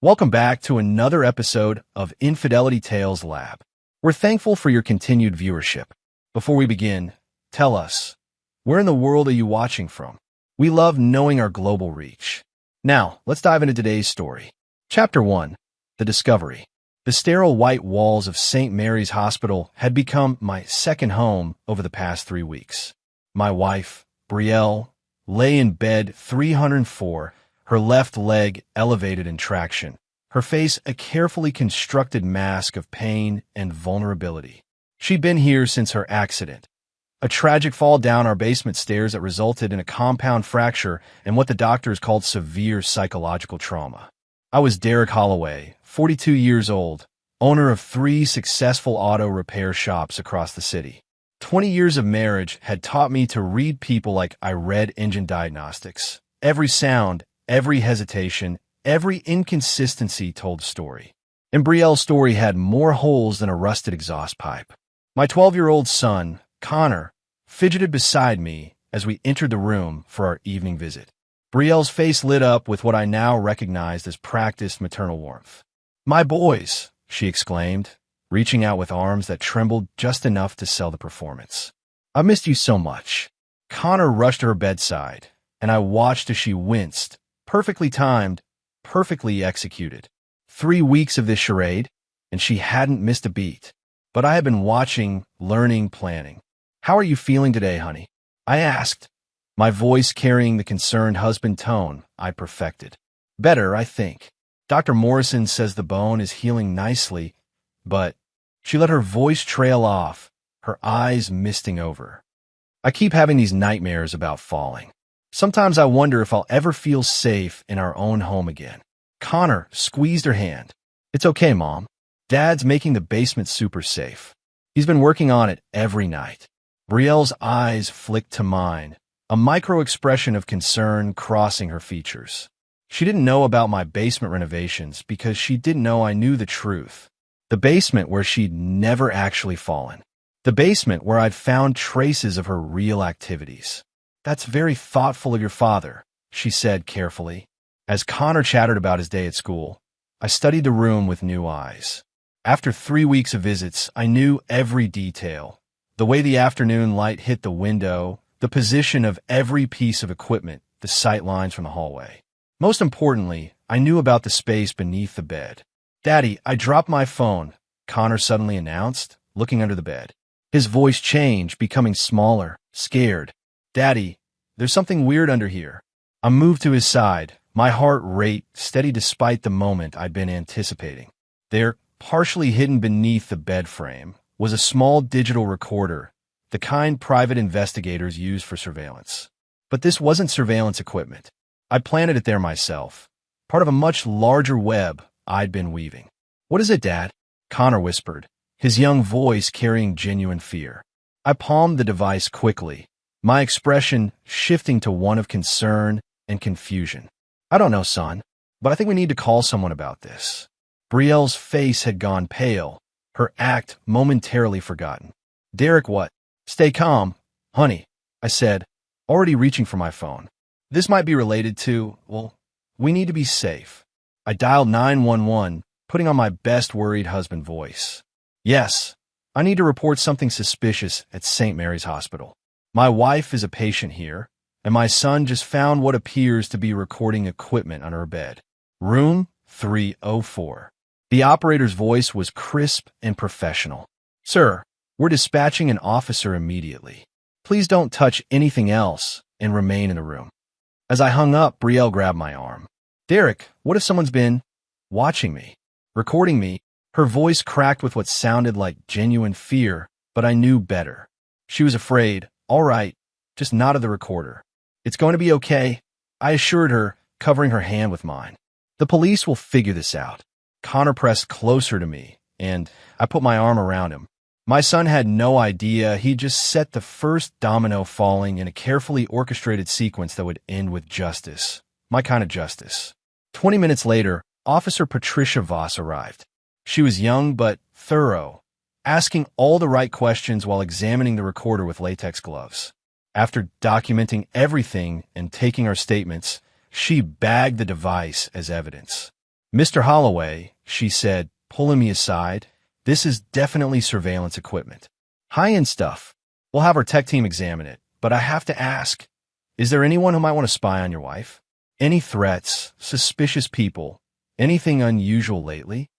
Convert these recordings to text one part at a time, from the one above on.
Welcome back to another episode of Infidelity Tales Lab. We're thankful for your continued viewership. Before we begin, tell us, where in the world are you watching from? We love knowing our global reach. Now, let's dive into today's story. Chapter 1. The Discovery. The sterile white walls of St. Mary's Hospital had become my second home over the past 3 weeks. My wife, Brielle, lay in bed 304, her left leg elevated in traction, her face a carefully constructed mask of pain and vulnerability. She'd been here since her accident, a tragic fall down our basement stairs that resulted in a compound fracture and what the doctors called severe psychological trauma. I was Derek Holloway, 42 years old, owner of 3 successful auto repair shops across the city. 20 years of marriage had taught me to read people like I read engine diagnostics. Every sound, every hesitation, every inconsistency told a story. And Brielle's story had more holes than a rusted exhaust pipe. My 12-year-old son, Connor, fidgeted beside me as we entered the room for our evening visit. Brielle's face lit up with what I now recognized as practiced maternal warmth. "My boys," she exclaimed, reaching out with arms that trembled just enough to sell the performance. "I missed you so much." Connor rushed to her bedside, and I watched as she winced. Perfectly timed, perfectly executed. 3 weeks of this charade, and she hadn't missed a beat. But I had been watching, learning, planning. "How are you feeling today, honey?" I asked, my voice carrying the concerned husband tone I perfected. "Better, I think. Dr. Morrison says the bone is healing nicely, but..." She let her voice trail off, her eyes misting over. "I keep having these nightmares about falling. Sometimes I wonder if I'll ever feel safe in our own home again." Connor squeezed her hand. "It's okay, Mom. Dad's making the basement super safe. He's been working on it every night." Brielle's eyes flicked to mine, a micro-expression of concern crossing her features. She didn't know about my basement renovations because she didn't know I knew the truth. The basement where she'd never actually fallen. The basement where I'd found traces of her real activities. "That's very thoughtful of your father," she said carefully. As Connor chattered about his day at school, I studied the room with new eyes. After 3 weeks of visits, I knew every detail. The way the afternoon light hit the window, the position of every piece of equipment, the sight lines from the hallway. Most importantly, I knew about the space beneath the bed. "Daddy, I dropped my phone," Connor suddenly announced, looking under the bed. His voice changed, becoming smaller, scared. "Daddy, there's something weird under here." I moved to his side, my heart rate steady despite the moment I'd been anticipating. There, partially hidden beneath the bed frame, was a small digital recorder, the kind private investigators use for surveillance. But this wasn't surveillance equipment. I planted it there myself, part of a much larger web I'd been weaving. "What is it, Dad?" Connor whispered, his young voice carrying genuine fear. I palmed the device quickly, my expression shifting to one of concern and confusion. "I don't know, son, but I think we need to call someone about this." Brielle's face had gone pale, her act momentarily forgotten. "Derek, what?" "Stay calm, honey," I said, already reaching for my phone. "This might be related to, well, we need to be safe." I dialed 911, putting on my best worried husband voice. "Yes, I need to report something suspicious at St. Mary's Hospital. My wife is a patient here, and my son just found what appears to be recording equipment under her bed. Room 304. The operator's voice was crisp and professional. "Sir, we're dispatching an officer immediately. Please don't touch anything else and remain in the room." As I hung up, Brielle grabbed my arm. "Derek, what if someone's been watching me, recording me?" Her voice cracked with what sounded like genuine fear, but I knew better. She was afraid. "All right, just nodded the recorder." "It's going to be okay," I assured her, covering her hand with mine. "The police will figure this out." Connor pressed closer to me, and I put my arm around him. My son had no idea he just set the first domino falling in a carefully orchestrated sequence that would end with justice. My kind of justice. 20 minutes later, Officer Patricia Voss arrived. She was young but thorough, asking all the right questions while examining the recorder with latex gloves. After documenting everything and taking our statements, she bagged the device as evidence. "Mr. Holloway," she said, pulling me aside, "this is definitely surveillance equipment. High-end stuff. We'll have our tech team examine it, but I have to ask, is there anyone who might want to spy on your wife? Any threats, suspicious people, anything unusual lately?"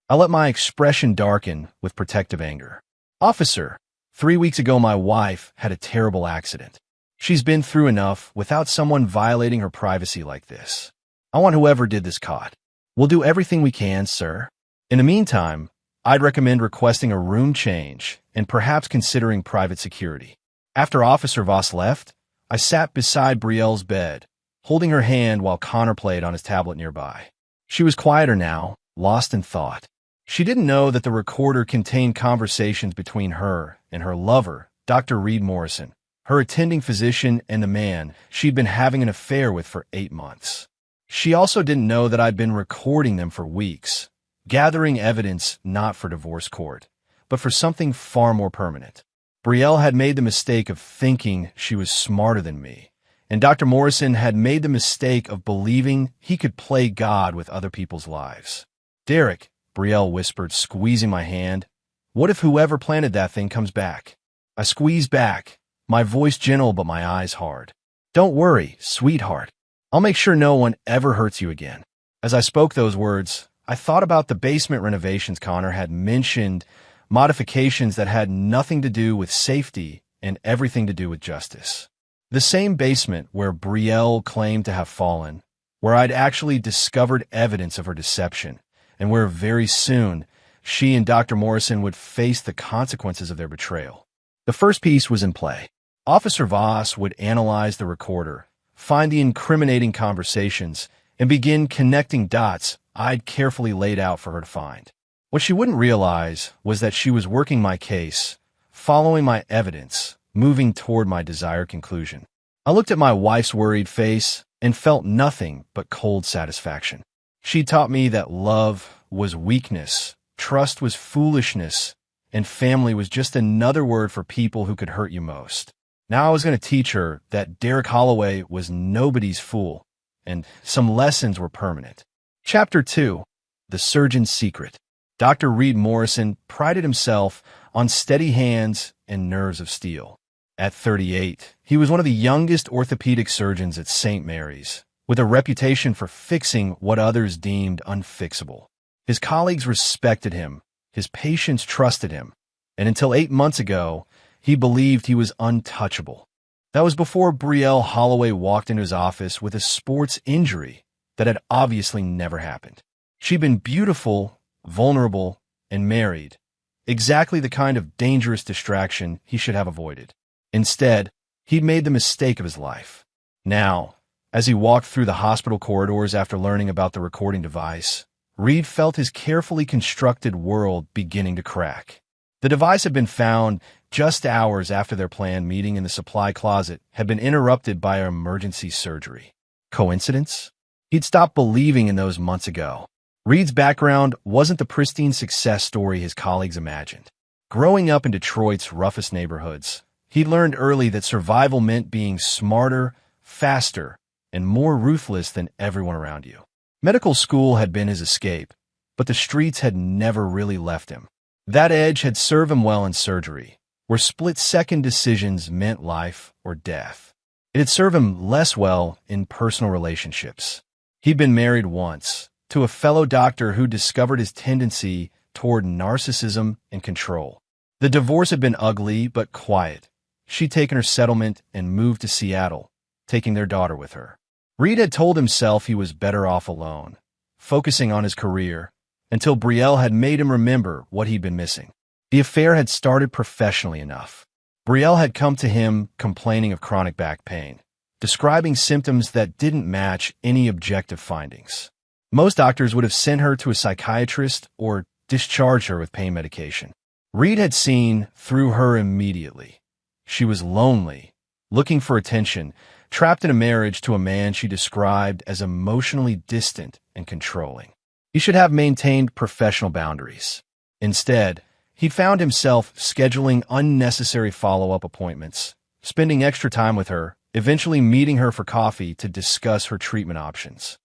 I let my expression darken with protective anger. "Officer, 3 weeks ago my wife had a terrible accident. She's been through enough without someone violating her privacy like this. I want whoever did this caught. We'll do everything we can, sir. In the meantime, I'd recommend requesting a room change and perhaps considering private security." After Officer Voss left, I sat beside Brielle's bed, holding her hand while Connor played on his tablet nearby. She was quieter now, lost in thought. She didn't know that the recorder contained conversations between her and her lover, Dr. Reed Morrison, her attending physician and the man she'd been having an affair with for 8 months. She also didn't know that I'd been recording them for weeks, gathering evidence not for divorce court, but for something far more permanent. Brielle had made the mistake of thinking she was smarter than me, and Dr. Morrison had made the mistake of believing he could play God with other people's lives. "Derek," Brielle whispered, squeezing my hand, "what if whoever planted that thing comes back?" I squeezed back, my voice gentle but my eyes hard. "Don't worry, sweetheart. I'll make sure no one ever hurts you again." As I spoke those words, I thought about the basement renovations Connor had mentioned, modifications that had nothing to do with safety and everything to do with justice. The same basement where Brielle claimed to have fallen, where I'd actually discovered evidence of her deception, and where very soon she and Dr. Morrison would face the consequences of their betrayal. The first piece was in play. Officer Voss would analyze the recorder, find the incriminating conversations, and begin connecting dots I'd carefully laid out for her to find. What she wouldn't realize was that she was working my case, following my evidence, moving toward my desired conclusion. I looked at my wife's worried face and felt nothing but cold satisfaction. She taught me that love was weakness, trust was foolishness, and family was just another word for people who could hurt you most. Now I was going to teach her that Derek Holloway was nobody's fool, and some lessons were permanent. Chapter 2. The Surgeon's Secret. Dr. Reed Morrison prided himself on steady hands and nerves of steel. At 38, he was one of the youngest orthopedic surgeons at St. Mary's, with a reputation for fixing what others deemed unfixable. His colleagues respected him, his patients trusted him, and until 8 months ago, he believed he was untouchable. That was before Brielle Holloway walked into his office with a sports injury that had obviously never happened. She'd been beautiful, vulnerable, and married, exactly the kind of dangerous distraction he should have avoided. Instead, he'd made the mistake of his life. Now, as he walked through the hospital corridors after learning about the recording device, Reed felt his carefully constructed world beginning to crack. The device had been found just hours after their planned meeting in the supply closet had been interrupted by an emergency surgery. Coincidence? He'd stopped believing in those months ago. Reed's background wasn't the pristine success story his colleagues imagined. Growing up in Detroit's roughest neighborhoods, he'd learned early that survival meant being smarter, faster, and more ruthless than everyone around you. Medical school had been his escape, but the streets had never really left him. That edge had served him well in surgery, where split-second decisions meant life or death. It had served him less well in personal relationships. He'd been married once, to a fellow doctor who discovered his tendency toward narcissism and control. The divorce had been ugly but quiet. She'd taken her settlement and moved to Seattle, taking their daughter with her. Reed had told himself he was better off alone, focusing on his career, until Brielle had made him remember what he'd been missing. The affair had started professionally enough. Brielle had come to him complaining of chronic back pain, describing symptoms that didn't match any objective findings. Most doctors would have sent her to a psychiatrist or discharged her with pain medication. Reed had seen through her immediately. She was lonely, looking for attention, trapped in a marriage to a man she described as emotionally distant and controlling. He should have maintained professional boundaries. Instead, he found himself scheduling unnecessary follow-up appointments, spending extra time with her, eventually meeting her for coffee to discuss her treatment options.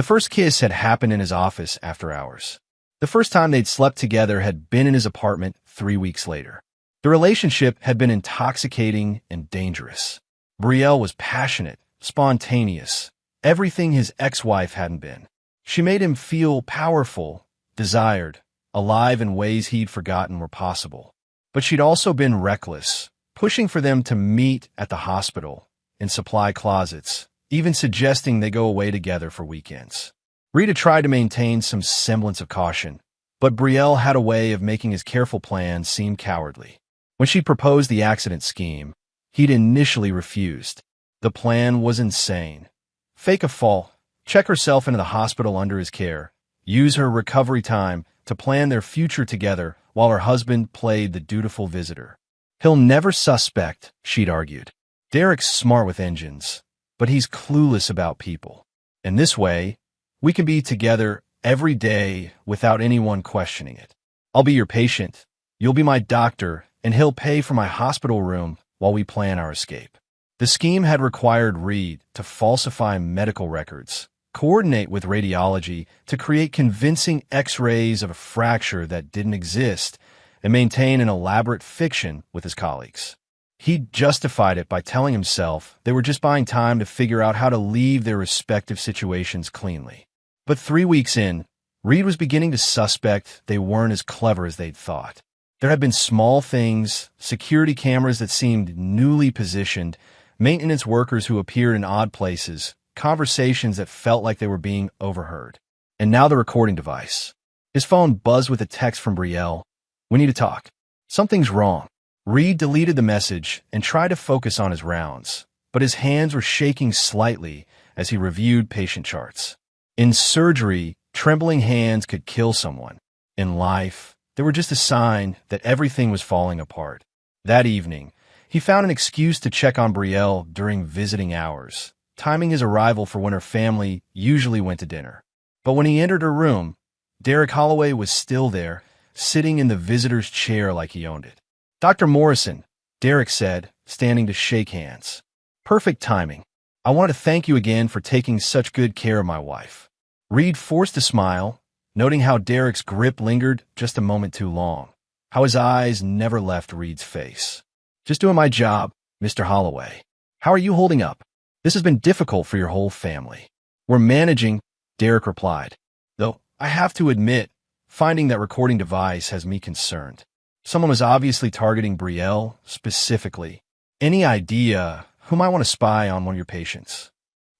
The first kiss had happened in his office after hours. The first time they'd slept together had been in his apartment 3 weeks later. The relationship had been intoxicating and dangerous. Betrayal was passionate, spontaneous, everything his ex-wife hadn't been. She made him feel powerful, desired, alive in ways he'd forgotten were possible. But she'd also been reckless, pushing for them to meet at the hospital, in supply closets, even suggesting they go away together for weekends. Rita tried to maintain some semblance of caution, but Betrayal had a way of making his careful plan seem cowardly. When she proposed the accident scheme, he'd initially refused. The plan was insane. Fake a fall, check herself into the hospital under his care, use her recovery time to plan their future together while her husband played the dutiful visitor. He'll never suspect, she'd argued. Derek's smart with engines, but he's clueless about people. In this way, we can be together every day without anyone questioning it. I'll be your patient, you'll be my doctor, and he'll pay for my hospital room while we plan our escape. The scheme had required Reed to falsify medical records, coordinate with radiology to create convincing X-rays of a fracture that didn't exist, and maintain an elaborate fiction with his colleagues. He justified it by telling himself they were just buying time to figure out how to leave their respective situations cleanly. But 3 weeks in, Reed was beginning to suspect they weren't as clever as they'd thought. There had been small things, security cameras that seemed newly positioned, maintenance workers who appeared in odd places, conversations that felt like they were being overheard. And now the recording device. His phone buzzed with a text from Betrayal. "We need to talk. Something's wrong." Reed deleted the message and tried to focus on his rounds, but his hands were shaking slightly as he reviewed patient charts. In surgery, trembling hands could kill someone. In life, they were just a sign that everything was falling apart. That evening, he found an excuse to check on Betrayal during visiting hours, timing his arrival for when her family usually went to dinner. But when he entered her room, Derek Holloway was still there, sitting in the visitor's chair like he owned it. "Dr. Morrison," Derek said, standing to shake hands. "Perfect timing. I want to thank you again for taking such good care of my wife." Reed forced a smile, noting how Derek's grip lingered just a moment too long, how his eyes never left Reed's face. "Just doing my job, Mr. Holloway. How are you holding up? This has been difficult for your whole family." "We're managing," Derek replied. "Though I have to admit, finding that recording device has me concerned. Someone was obviously targeting Betrayal specifically. Any idea who might want to spy on one of your patients?"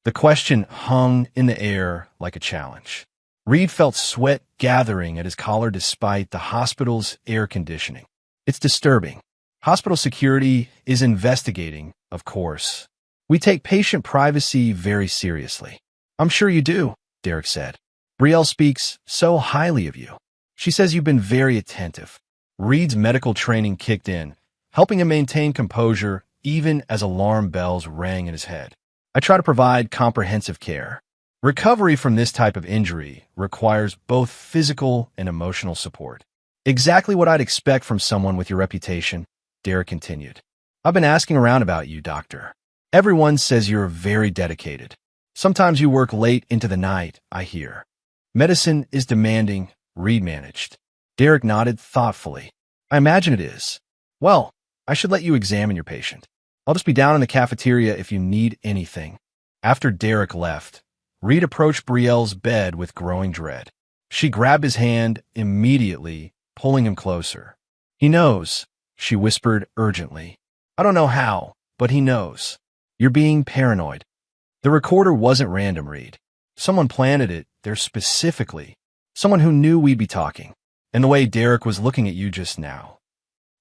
The question hung in the air like a challenge. Reed felt sweat gathering at his collar despite the hospital's air conditioning. "It's disturbing. Hospital security is investigating, of course. We take patient privacy very seriously." "I'm sure you do," Derek said. "Betrayal speaks so highly of you. She says you've been very attentive." Reed's medical training kicked in, helping him maintain composure even as alarm bells rang in his head. "I try to provide comprehensive care. Recovery from this type of injury requires both physical and emotional support." "Exactly what I'd expect from someone with your reputation," Derek continued. "I've been asking around about you, doctor. Everyone says you're very dedicated. Sometimes you work late into the night, I hear." "Medicine is demanding," Reed managed. Derek nodded thoughtfully. "I imagine it is. Well, I should let you examine your patient. I'll just be down in the cafeteria if you need anything." After Derek left, Reed approached Betrayal's bed with growing dread. She grabbed his hand immediately, pulling him closer. "He knows," she whispered urgently. "I don't know how, but he knows. You're being paranoid." The recorder wasn't random, Reed. Someone planted it there specifically. Someone who knew we'd be talking. And the way Derek was looking at you just now.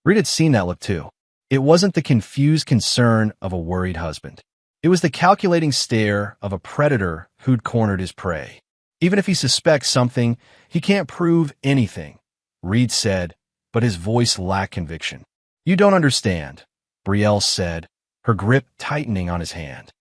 Reed had seen that look too. It wasn't the confused concern of a worried husband. It was the calculating stare of a predator who'd cornered his prey. "Even if he suspects something, he can't prove anything," Reed said, but his voice lacked conviction. "You don't understand," Betrayal said, her grip tightening on his hand.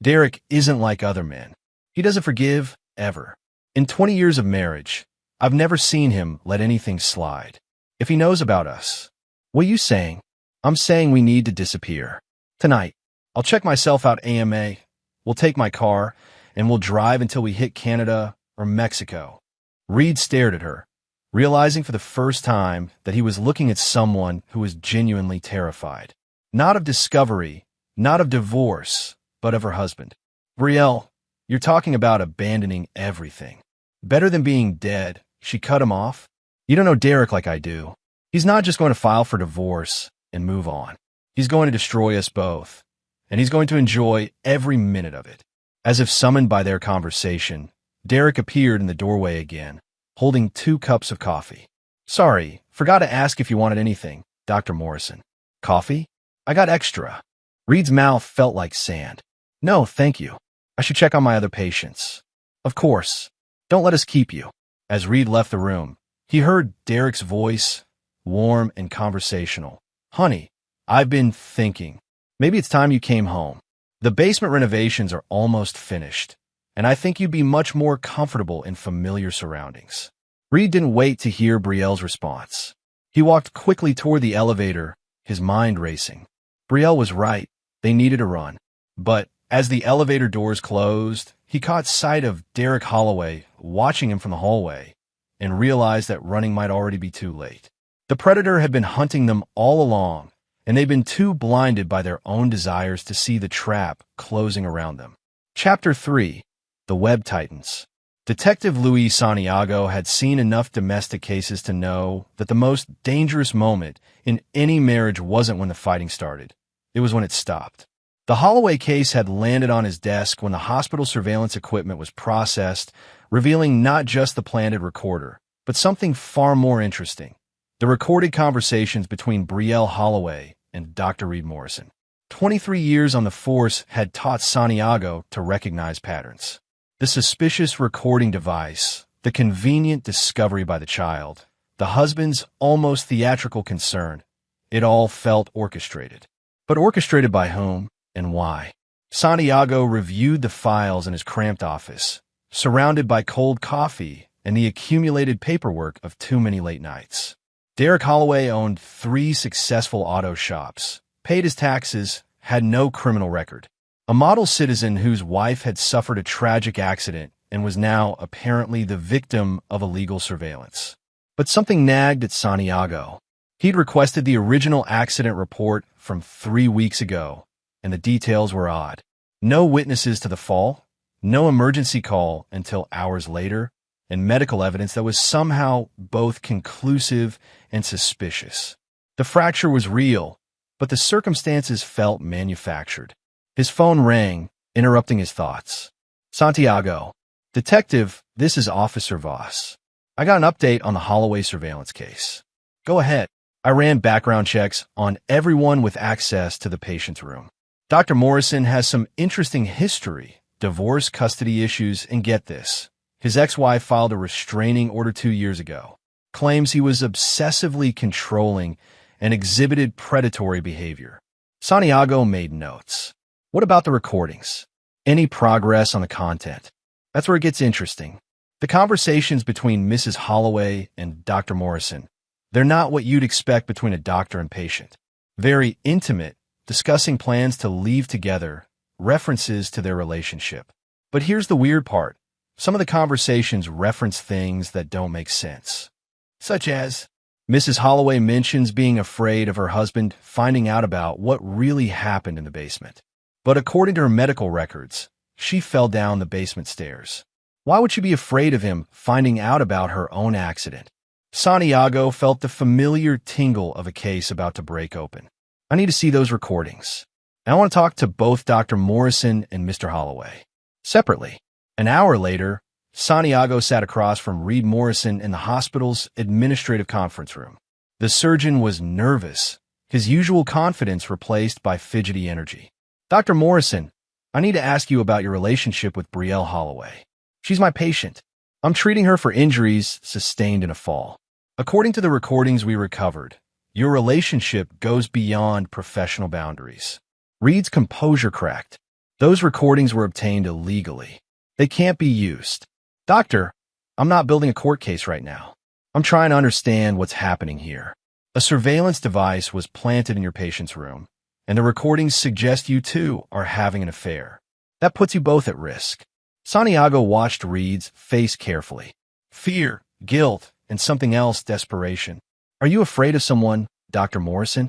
"Derek isn't like other men. He doesn't forgive, ever. In 20 years of marriage, I've never seen him let anything slide. If he knows about us..." "What are you saying?" "I'm saying we need to disappear. Tonight. I'll check myself out AMA. We'll take my car, and we'll drive until we hit Canada or Mexico. Reed stared at her, realizing for the first time that he was looking at someone who was genuinely terrified. Not of discovery, not of divorce, but of her husband. Brielle, you're talking about abandoning everything. Better than being dead, she cut him off. You don't know Derek like I do. He's not just going to file for divorce and move on. He's going to destroy us both, and he's going to enjoy every minute of it. As if summoned by their conversation, Derek appeared in the doorway again, holding 2 cups of coffee. Sorry, forgot to ask if you wanted anything, Dr. Morrison. Coffee? I got extra. Reed's mouth felt like sand. No, thank you. I should check on my other patients. Of course. Don't let us keep you. As Reed left the room, he heard Derek's voice, warm and conversational. Honey, I've been thinking. Maybe it's time you came home. The basement renovations are almost finished, and I think you'd be much more comfortable in familiar surroundings. Reed didn't wait to hear Brielle's response. He walked quickly toward the elevator, his mind racing. Brielle was right. They needed a run. But as the elevator doors closed, he caught sight of Derek Holloway watching him from the hallway and realized that running might already be too late. The predator had been hunting them all along, and they'd been too blinded by their own desires to see the trap closing around them. Chapter 3. The Web Titans. Detective Luis Santiago had seen enough domestic cases to know that the most dangerous moment in any marriage wasn't when the fighting started. It was when it stopped. The Holloway case had landed on his desk when the hospital surveillance equipment was processed, revealing not just the planted recorder, but something far more interesting: the recorded conversations between Brielle Holloway and Dr. Reed Morrison. 23 years on the force had taught Santiago to recognize patterns. The suspicious recording device, the convenient discovery by the child, the husband's almost theatrical concern, it all felt orchestrated. But orchestrated by whom and why? Santiago reviewed the files in his cramped office, surrounded by cold coffee and the accumulated paperwork of too many late nights. Derek Holloway owned 3 successful auto shops, paid his taxes, had no criminal record. A model citizen whose wife had suffered a tragic accident and was now apparently the victim of illegal surveillance. But something nagged at Santiago. He'd requested the original accident report from 3 weeks ago, and the details were odd. No witnesses to the fall, no emergency call until hours later, and medical evidence that was somehow both conclusive and suspicious. The fracture was real, but the circumstances felt manufactured. His phone rang, interrupting his thoughts. Santiago. Detective, this is Officer Voss. I got an update on the Holloway surveillance case. Go ahead. I ran background checks on everyone with access to the patient's room. Dr. Morrison has some interesting history, divorce, custody issues, and get this. His ex-wife filed a restraining order 2 years ago. Claims he was obsessively controlling and exhibited predatory behavior. Santiago made notes. What about the recordings? Any progress on the content? That's where it gets interesting. The conversations between Mrs. Holloway and Dr. Morrison, they're not what you'd expect between a doctor and patient. Very intimate, discussing plans to leave together, references to their relationship. But here's the weird part. Some of the conversations reference things that don't make sense. Such as, Mrs. Holloway mentions being afraid of her husband finding out about what really happened in the basement. But according to her medical records, she fell down the basement stairs. Why would she be afraid of him finding out about her own accident? Santiago felt the familiar tingle of a case about to break open. I need to see those recordings. I want to talk to both Dr. Morrison and Mr. Holloway. Separately. An hour later, Santiago sat across from Reed Morrison in the hospital's administrative conference room. The surgeon was nervous, his usual confidence replaced by fidgety energy. Dr. Morrison, I need to ask you about your relationship with Brielle Holloway. She's my patient. I'm treating her for injuries sustained in a fall. According to the recordings we recovered, your relationship goes beyond professional boundaries. Reed's composure cracked. Those recordings were obtained illegally. They can't be used. Doctor, I'm not building a court case right now. I'm trying to understand what's happening here. A surveillance device was planted in your patient's room, and the recordings suggest you two are having an affair. That puts you both at risk. Santiago watched Reed's face carefully. Fear, guilt, and something else, desperation. Are you afraid of someone, Dr. Morrison?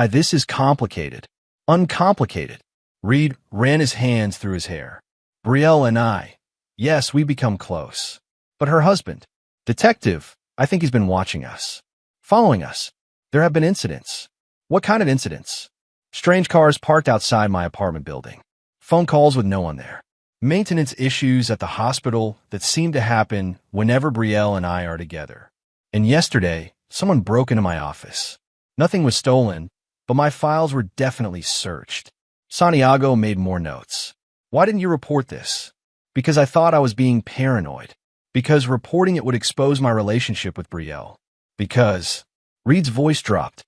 This is complicated. Uncomplicated. Reed ran his hands through his hair. Brielle and I. Yes, we become close. But her husband. Detective, I think he's been watching us. Following us. There have been incidents. What kind of incidents? Strange cars parked outside my apartment building. Phone calls with no one there. Maintenance issues at the hospital that seem to happen whenever Brielle and I are together. And yesterday, someone broke into my office. Nothing was stolen, but my files were definitely searched. Santiago made more notes. Why didn't you report this? Because I thought I was being paranoid. Because reporting it would expose my relationship with Brielle. Because... Reed's voice dropped.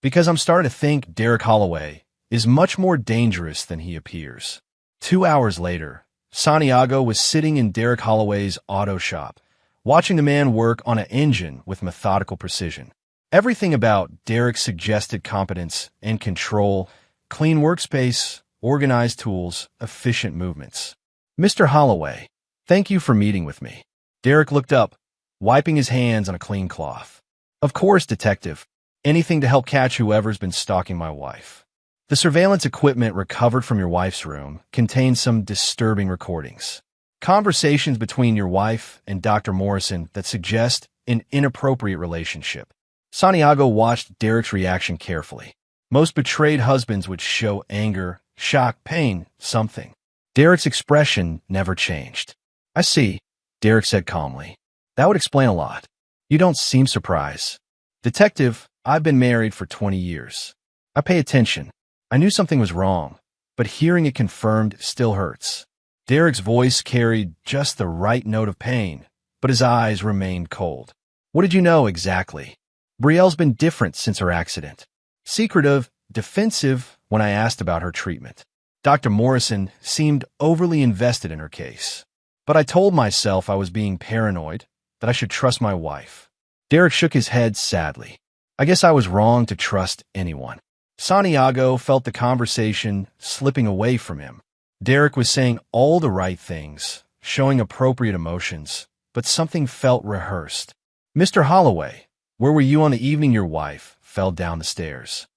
Because I'm starting to think Derek Holloway is much more dangerous than he appears. 2 hours later, Santiago was sitting in Derek Holloway's auto shop, watching the man work on an engine with methodical precision. Everything about Derek suggested competence and control, clean workspace, organized tools, efficient movements. Mr. Holloway, thank you for meeting with me. Derek looked up, wiping his hands on a clean cloth. Of course, detective. Anything to help catch whoever's been stalking my wife. The surveillance equipment recovered from your wife's room contains some disturbing recordings. Conversations between your wife and Dr. Morrison that suggest an inappropriate relationship. Santiago watched Derek's reaction carefully. Most betrayed husbands would show anger, shock, pain, something. Derek's expression never changed. I see, Derek said calmly. That would explain a lot. You don't seem surprised. Detective, I've been married for 20 years. I pay attention. I knew something was wrong, but hearing it confirmed still hurts. Derek's voice carried just the right note of pain, but his eyes remained cold. What did you know exactly? Brielle's been different since her accident. Secretive, defensive when I asked about her treatment. Dr. Morrison seemed overly invested in her case. But I told myself I was being paranoid, that I should trust my wife. Derek shook his head sadly. I guess I was wrong to trust anyone. Santiago felt the conversation slipping away from him. Derek was saying all the right things, showing appropriate emotions, but something felt rehearsed. Mr. Holloway, where were you on the evening your wife fell down the stairs?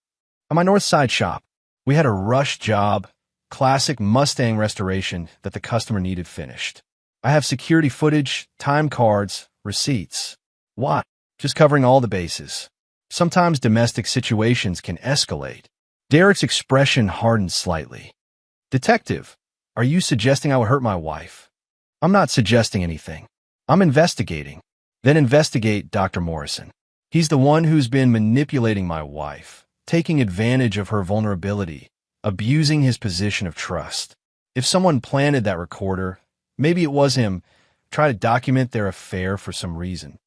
At my North Side shop. We had a rush job, classic Mustang restoration that the customer needed finished. I have security footage, time cards, receipts. What? Just covering all the bases. Sometimes domestic situations can escalate. Derek's expression hardened slightly. Detective, are you suggesting I would hurt my wife? I'm not suggesting anything. I'm investigating. Then investigate Dr. Morrison. He's the one who's been manipulating my wife, taking advantage of her vulnerability, abusing his position of trust. If someone planted that recorder, maybe it was him, try to document their affair for some reason.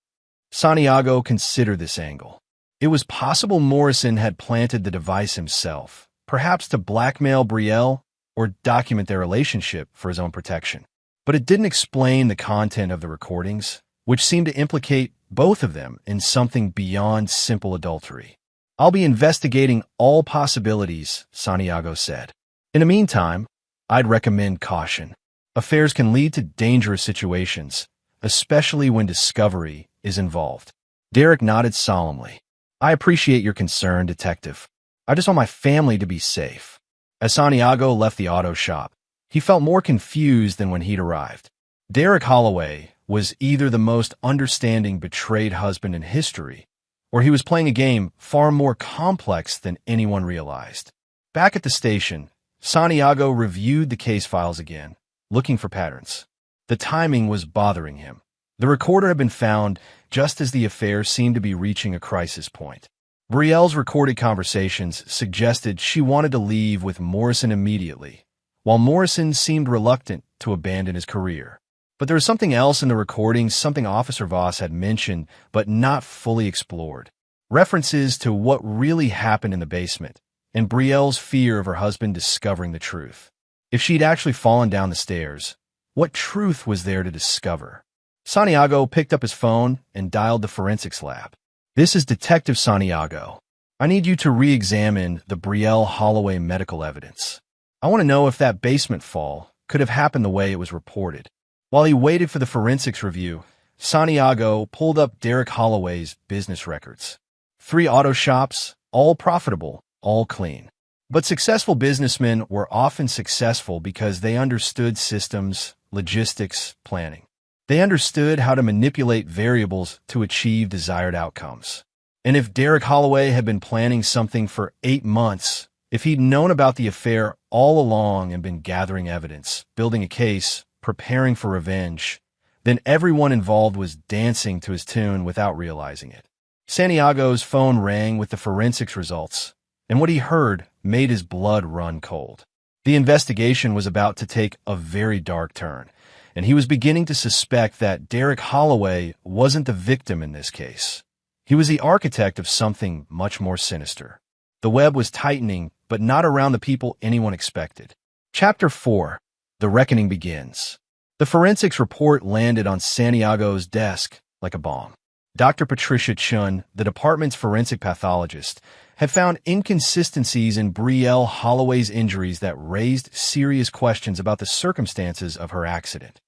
Santiago considered this angle. It was possible Morrison had planted the device himself, perhaps to blackmail Brielle or document their relationship for his own protection. But it didn't explain the content of the recordings, which seemed to implicate both of them in something beyond simple adultery. I'll be investigating all possibilities, Santiago said. In the meantime, I'd recommend caution. Affairs can lead to dangerous situations, especially when discovery is involved. Derek nodded solemnly. I appreciate your concern, detective. I just want my family to be safe. As Santiago left the auto shop, he felt more confused than when he'd arrived. Derek Holloway was either the most understanding betrayed husband in history, or he was playing a game far more complex than anyone realized. Back at the station, Santiago reviewed the case files again, looking for patterns. The timing was bothering him. The recorder had been found just as the affair seemed to be reaching a crisis point. Brielle's recorded conversations suggested she wanted to leave with Morrison immediately, while Morrison seemed reluctant to abandon his career. But there was something else in the recordings, something Officer Voss had mentioned but not fully explored. References to what really happened in the basement, and Brielle's fear of her husband discovering the truth. If she'd actually fallen down the stairs, what truth was there to discover? Santiago picked up his phone and dialed the forensics lab. This is Detective Santiago. I need you to re-examine the Brielle Holloway medical evidence. I want to know if that basement fall could have happened the way it was reported. While he waited for the forensics review, Santiago pulled up Derek Holloway's business records. 3 auto shops, all profitable, all clean. But successful businessmen were often successful because they understood systems, logistics, planning. They understood how to manipulate variables to achieve desired outcomes. And if Derek Holloway had been planning something for 8 months, if he'd known about the affair all along and been gathering evidence, building a case, preparing for revenge, then everyone involved was dancing to his tune without realizing it. Santiago's phone rang with the forensics results, and what he heard made his blood run cold. The investigation was about to take a very dark turn, and he was beginning to suspect that Derek Holloway wasn't the victim in this case. He was the architect of something much more sinister. The web was tightening, but not around the people anyone expected. Chapter 4. The Reckoning Begins. The forensics report landed on Santiago's desk like a bomb. Dr. Patricia Chun, the department's forensic pathologist, had found inconsistencies in Betrayal Holloway's injuries that raised serious questions about the circumstances of her accident.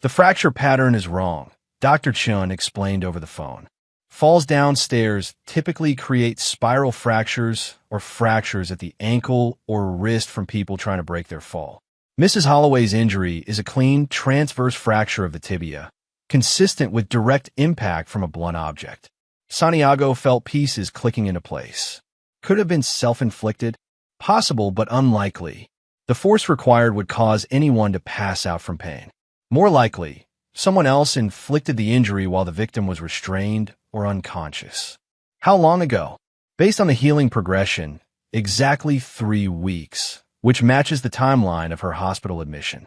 The fracture pattern is wrong, Dr. Chun explained over the phone. Falls downstairs typically create spiral fractures or fractures at the ankle or wrist from people trying to break their fall. Mrs. Holloway's injury is a clean transverse fracture of the tibia, consistent with direct impact from a blunt object. Santiago felt pieces clicking into place. Could have been self-inflicted? Possible, but unlikely. The force required would cause anyone to pass out from pain. More likely, someone else inflicted the injury while the victim was restrained or unconscious. How long ago? Based on the healing progression, exactly 3 weeks, which matches the timeline of her hospital admission.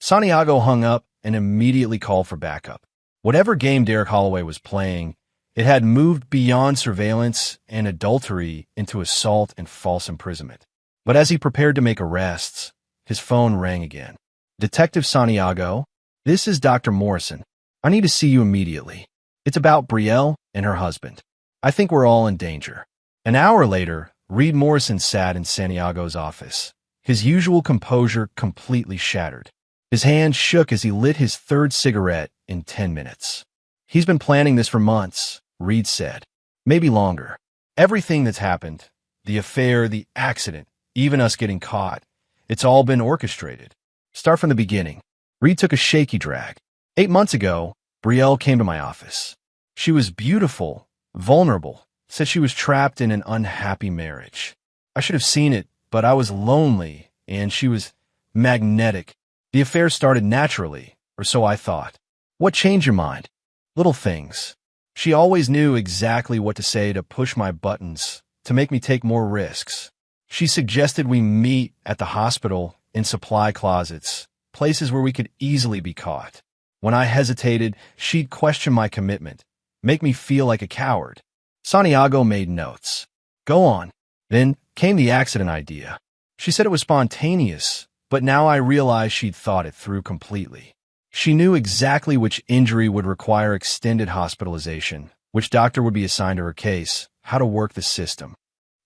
Santiago hung up and immediately called for backup. Whatever game Derek Holloway was playing, it had moved beyond surveillance and adultery into assault and false imprisonment. But as he prepared to make arrests, his phone rang again. Detective Santiago, this is Dr. Morrison. I need to see you immediately. It's about Betrayal and her husband. I think we're all in danger. An hour later, Reed Morrison sat in Santiago's office, his usual composure completely shattered. His hand shook as he lit his 3rd cigarette in 10 minutes. He's been planning this for months, Reed said. Maybe longer. Everything that's happened, the affair, the accident, even us getting caught, it's all been orchestrated. Start from the beginning. Reed took a shaky drag. 8 months ago, Betrayal came to my office. She was beautiful, vulnerable, said she was trapped in an unhappy marriage. I should have seen it, but I was lonely, and she was magnetic. The affair started naturally, or so I thought. What changed your mind? Little things. She always knew exactly what to say to push my buttons, to make me take more risks. She suggested we meet at the hospital, in supply closets, places where we could easily be caught. When I hesitated, she'd question my commitment, make me feel like a coward. Santiago made notes. Go on. Then came the accident idea. She said it was spontaneous, but now I realize she'd thought it through completely. She knew exactly which injury would require extended hospitalization, which doctor would be assigned to her case, how to work the system.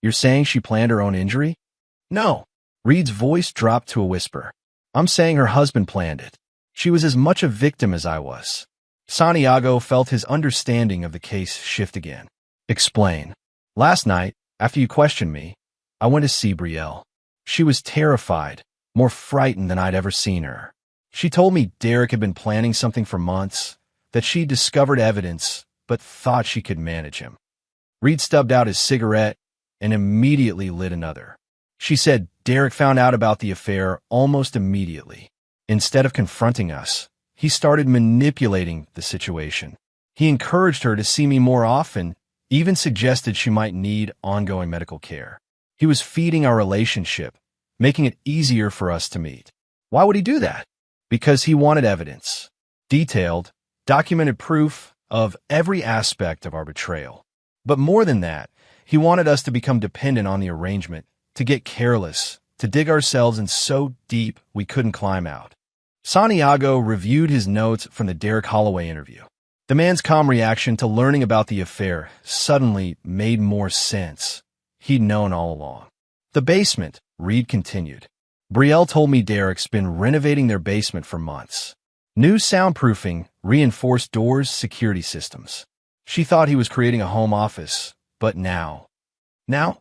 You're saying she planned her own injury? No. Reed's voice dropped to a whisper. I'm saying her husband planned it. She was as much a victim as I was. Santiago felt his understanding of the case shift again. Explain. Last night, after you questioned me, I went to see Betrayal. She was terrified, more frightened than I'd ever seen her. She told me Derek had been planning something for months, that she'd discovered evidence, but thought she could manage him. Reed stubbed out his cigarette and immediately lit another. She said Derek found out about the affair almost immediately. Instead of confronting us, he started manipulating the situation. He encouraged her to see me more often, even suggested she might need ongoing medical care. He was feeding our relationship, making it easier for us to meet. Why would he do that? Because he wanted evidence. Detailed, documented proof of every aspect of our betrayal. But more than that, he wanted us to become dependent on the arrangement, to get careless, to dig ourselves in so deep we couldn't climb out. Santiago reviewed his notes from the Derek Holloway interview. The man's calm reaction to learning about the affair suddenly made more sense. He'd known all along. The basement, Reed continued. Brielle told me Derek's been renovating their basement for months. New soundproofing, reinforced doors, security systems. She thought he was creating a home office, but now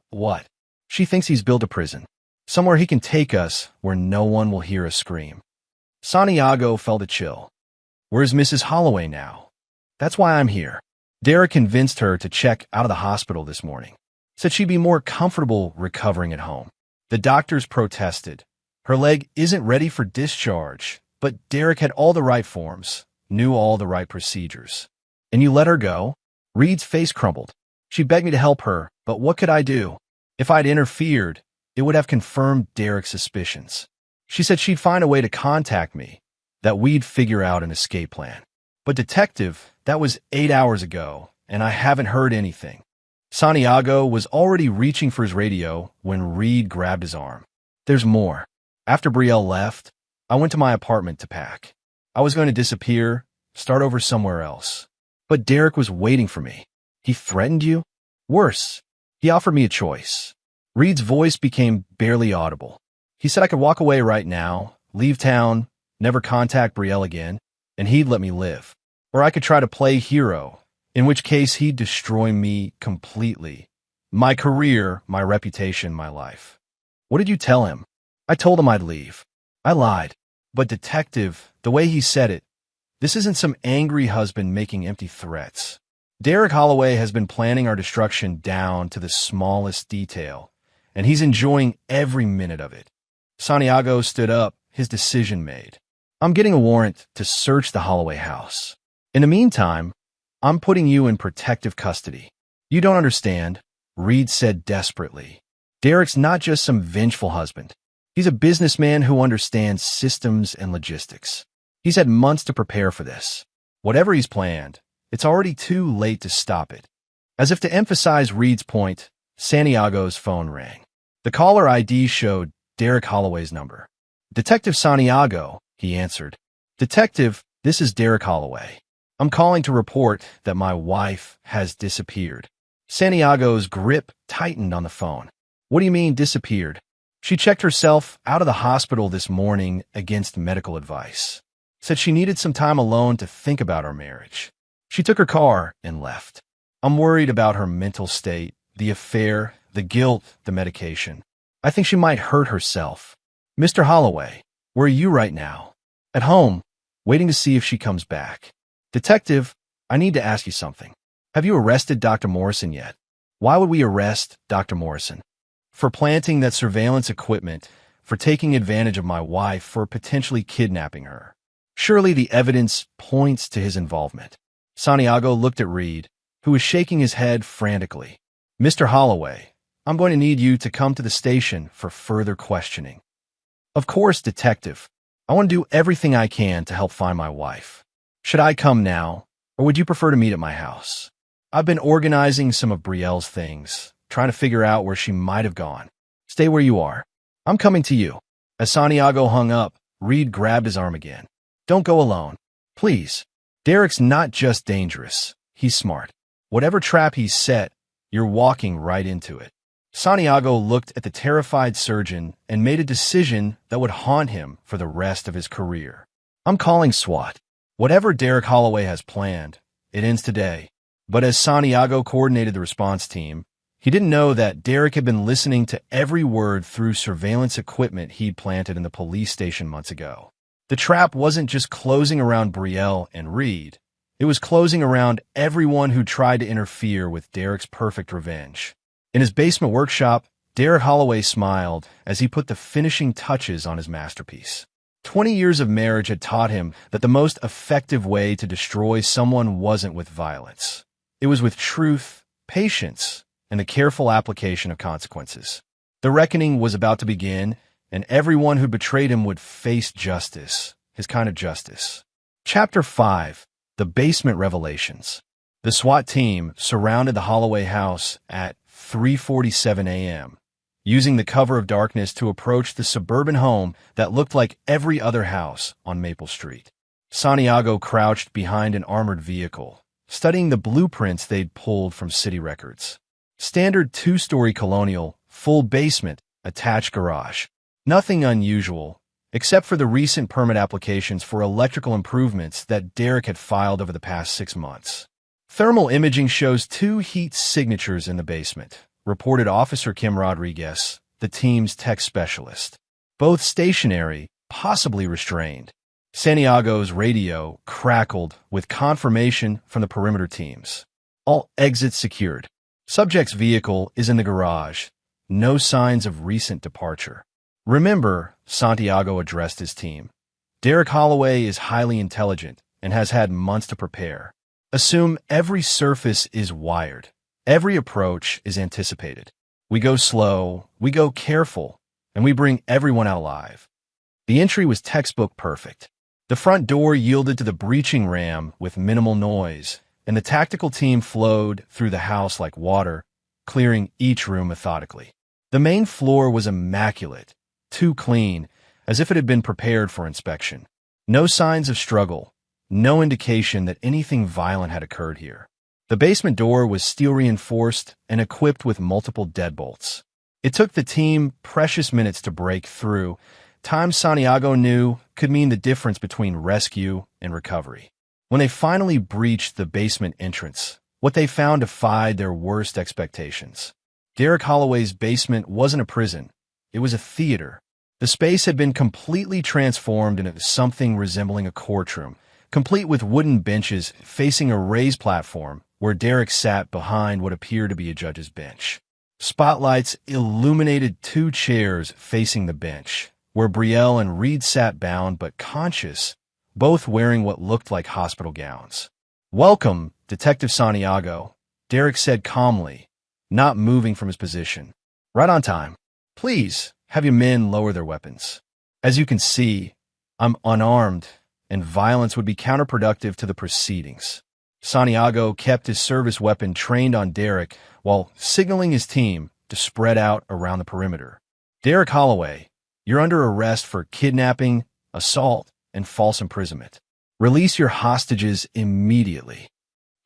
what? She thinks he's built a prison. Somewhere he can take us where no one will hear us scream. Santiago felt a chill. Where's Mrs. Holloway now? That's why I'm here. Derek convinced her to check out of the hospital this morning. Said she'd be more comfortable recovering at home. The doctors protested. Her leg isn't ready for discharge, but Derek had all the right forms, knew all the right procedures. And you let her go? Reed's face crumbled. She begged me to help her, but what could I do? If I'd interfered, it would have confirmed Derek's suspicions. She said she'd find a way to contact me, that we'd figure out an escape plan. But detective, that was 8 hours ago, and I haven't heard anything. Santiago was already reaching for his radio when Reed grabbed his arm. There's more. After Brielle left, I went to my apartment to pack. I was going to disappear, start over somewhere else. But Derek was waiting for me. He threatened you? Worse, he offered me a choice. Reed's voice became barely audible. He said I could walk away right now, leave town, never contact Brielle again, and he'd let me live. Or I could try to play hero, in which case he'd destroy me completely. My career, my reputation, my life. What did you tell him? I told him I'd leave. I lied. But detective, the way he said it, this isn't some angry husband making empty threats. Derek Holloway has been planning our destruction down to the smallest detail, and he's enjoying every minute of it. Santiago stood up, his decision made. I'm getting a warrant to search the Holloway house. In the meantime, I'm putting you in protective custody. You don't understand, Reed said desperately. Derek's not just some vengeful husband. He's a businessman who understands systems and logistics. He's had months to prepare for this. Whatever he's planned, it's already too late to stop it. As if to emphasize Reed's point, Santiago's phone rang. The caller ID showed Derek Holloway's number. Detective Santiago, he answered. Detective, this is Derek Holloway. I'm calling to report that my wife has disappeared. Santiago's grip tightened on the phone. What do you mean disappeared? She checked herself out of the hospital this morning against medical advice. Said she needed some time alone to think about our marriage. She took her car and left. I'm worried about her mental state, the affair, the guilt, the medication. I think she might hurt herself. Mr. Holloway, where are you right now? At home, waiting to see if she comes back. Detective, I need to ask you something. Have you arrested Dr. Morrison yet? Why would we arrest Dr. Morrison? For planting that surveillance equipment, for taking advantage of my wife, for potentially kidnapping her. Surely the evidence points to his involvement. Santiago looked at Reed, who was shaking his head frantically. Mr. Holloway, I'm going to need you to come to the station for further questioning. Of course, detective. I want to do everything I can to help find my wife. Should I come now, or would you prefer to meet at my house? I've been organizing some of Brielle's things, trying to figure out where she might have gone. Stay where you are. I'm coming to you. As Santiago hung up, Reed grabbed his arm again. Don't go alone. Please. Derek's not just dangerous. He's smart. Whatever trap he's set, you're walking right into it. Santiago looked at the terrified surgeon and made a decision that would haunt him for the rest of his career. I'm calling SWAT. Whatever Derek Holloway has planned, it ends today. But as Santiago coordinated the response team, he didn't know that Derek had been listening to every word through surveillance equipment he'd planted in the police station months ago. The trap wasn't just closing around Brielle and Reed. It was closing around everyone who tried to interfere with Derek's perfect revenge. In his basement workshop, Derek Holloway smiled as he put the finishing touches on his masterpiece. 20 years of marriage had taught him that the most effective way to destroy someone wasn't with violence. It was with truth, patience, and the careful application of consequences. The reckoning was about to begin, and everyone who betrayed him would face justice, his kind of justice. Chapter 5. The Basement Revelations. The SWAT team surrounded the Holloway house at 3:47 a.m., using the cover of darkness to approach the suburban home that looked like every other house on Maple Street. Santiago crouched behind an armored vehicle, studying the blueprints they'd pulled from city records. Standard two-story colonial, full basement, attached garage. Nothing unusual, except for the recent permit applications for electrical improvements that Derek had filed over the past 6 months. Thermal imaging shows 2 heat signatures in the basement, reported Officer Kim Rodriguez, the team's tech specialist. Both stationary, possibly restrained. Santiago's radio crackled with confirmation from the perimeter teams. All exits secured. Subject's vehicle is in the garage. No signs of recent departure. Remember, Santiago addressed his team. Derek Holloway is highly intelligent and has had months to prepare. Assume every surface is wired. Every approach is anticipated. We go slow, we go careful, and we bring everyone out alive. The entry was textbook perfect. The front door yielded to the breaching ram with minimal noise, and the tactical team flowed through the house like water, clearing each room methodically. The main floor was immaculate, too clean, as if it had been prepared for inspection. No signs of struggle, no indication that anything violent had occurred here. The basement door was steel-reinforced and equipped with multiple deadbolts. It took the team precious minutes to break through, time Santiago knew could mean the difference between rescue and recovery. When they finally breached the basement entrance, what they found defied their worst expectations. Derek Holloway's basement wasn't a prison. It was a theater. The space had been completely transformed into something resembling a courtroom, complete with wooden benches facing a raised platform where Derek sat behind what appeared to be a judge's bench. Spotlights illuminated 2 chairs facing the bench, where Brielle and Reed sat bound but conscious, both wearing what looked like hospital gowns. "Welcome, Detective Santiago," Derek said calmly, not moving from his position. "Right on time. Please, have your men lower their weapons. As you can see, I'm unarmed, and violence would be counterproductive to the proceedings." Santiago kept his service weapon trained on Derek while signaling his team to spread out around the perimeter. "Derek Holloway, you're under arrest for kidnapping, assault, and false imprisonment. Release your hostages immediately."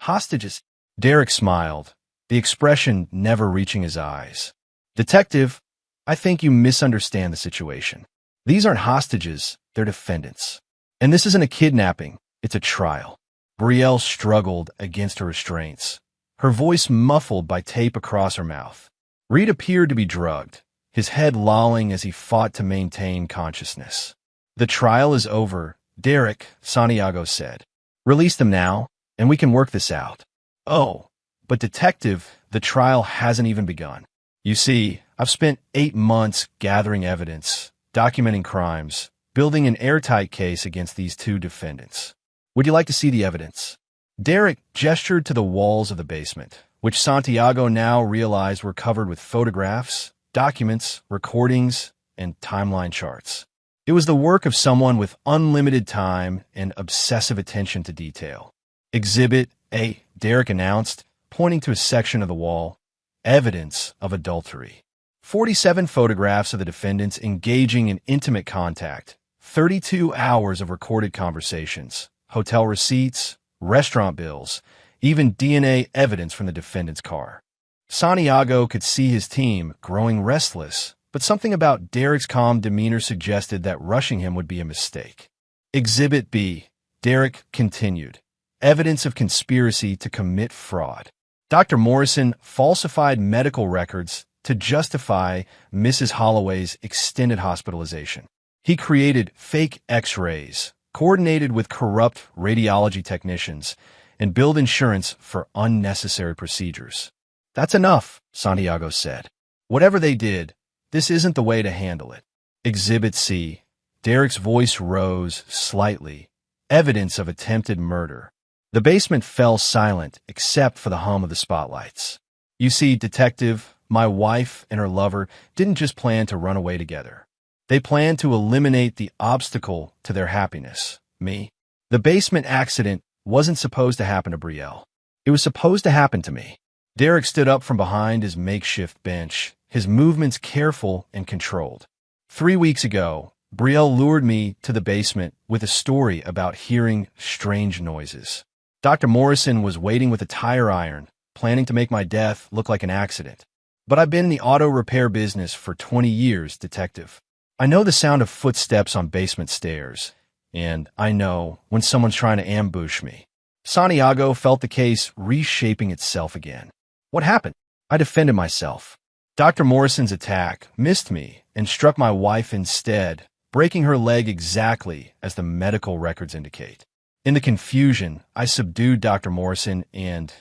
"Hostages?" Derek smiled, the expression never reaching his eyes. "Detective, I think you misunderstand the situation. These aren't hostages, they're defendants. And this isn't a kidnapping, it's a trial." Brielle struggled against her restraints, her voice muffled by tape across her mouth. Reed appeared to be drugged, his head lolling as he fought to maintain consciousness. "The trial is over, Derek," Santiago said. "Release them now, and we can work this out." "Oh, but detective, the trial hasn't even begun. You see, I've spent 8 months gathering evidence, documenting crimes, building an airtight case against these 2 defendants. Would you like to see the evidence?" Derek gestured to the walls of the basement, which Santiago now realized were covered with photographs, documents, recordings, and timeline charts. It was the work of someone with unlimited time and obsessive attention to detail. "Exhibit A," Derek announced, pointing to a section of the wall. "Evidence of adultery." 47 photographs of the defendants engaging in intimate contact, 32 hours of recorded conversations, hotel receipts, restaurant bills, even DNA evidence from the defendant's car. Santiago could see his team growing restless, but something about Derek's calm demeanor suggested that rushing him would be a mistake. "Exhibit B," Derek continued. "Evidence of conspiracy to commit fraud. Dr. Morrison falsified medical records to justify Mrs. Holloway's extended hospitalization. He created fake X-rays, coordinated with corrupt radiology technicians, and billed insurance for unnecessary procedures." "That's enough," Santiago said. "Whatever they did, this isn't the way to handle it." "Exhibit C." Derek's voice rose slightly. "Evidence of attempted murder." The basement fell silent except for the hum of the spotlights. "You see, detective, my wife and her lover didn't just plan to run away together. They planned to eliminate the obstacle to their happiness, me. The basement accident wasn't supposed to happen to Brielle. It was supposed to happen to me." Derek stood up from behind his makeshift bench, his movements careful and controlled. 3 weeks ago, Brielle lured me to the basement with a story about hearing strange noises. Dr. Morrison was waiting with a tire iron, planning to make my death look like an accident. But I've been in the auto repair business for 20 years, detective. I know the sound of footsteps on basement stairs, and I know when someone's trying to ambush me. Santiago felt the case reshaping itself again. What happened? I defended myself. Dr. Morrison's attack missed me and struck my wife instead, breaking her leg exactly as the medical records indicate. In the confusion, I subdued Dr. Morrison and,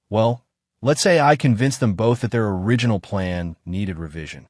well, let's say I convinced them both that their original plan needed revision.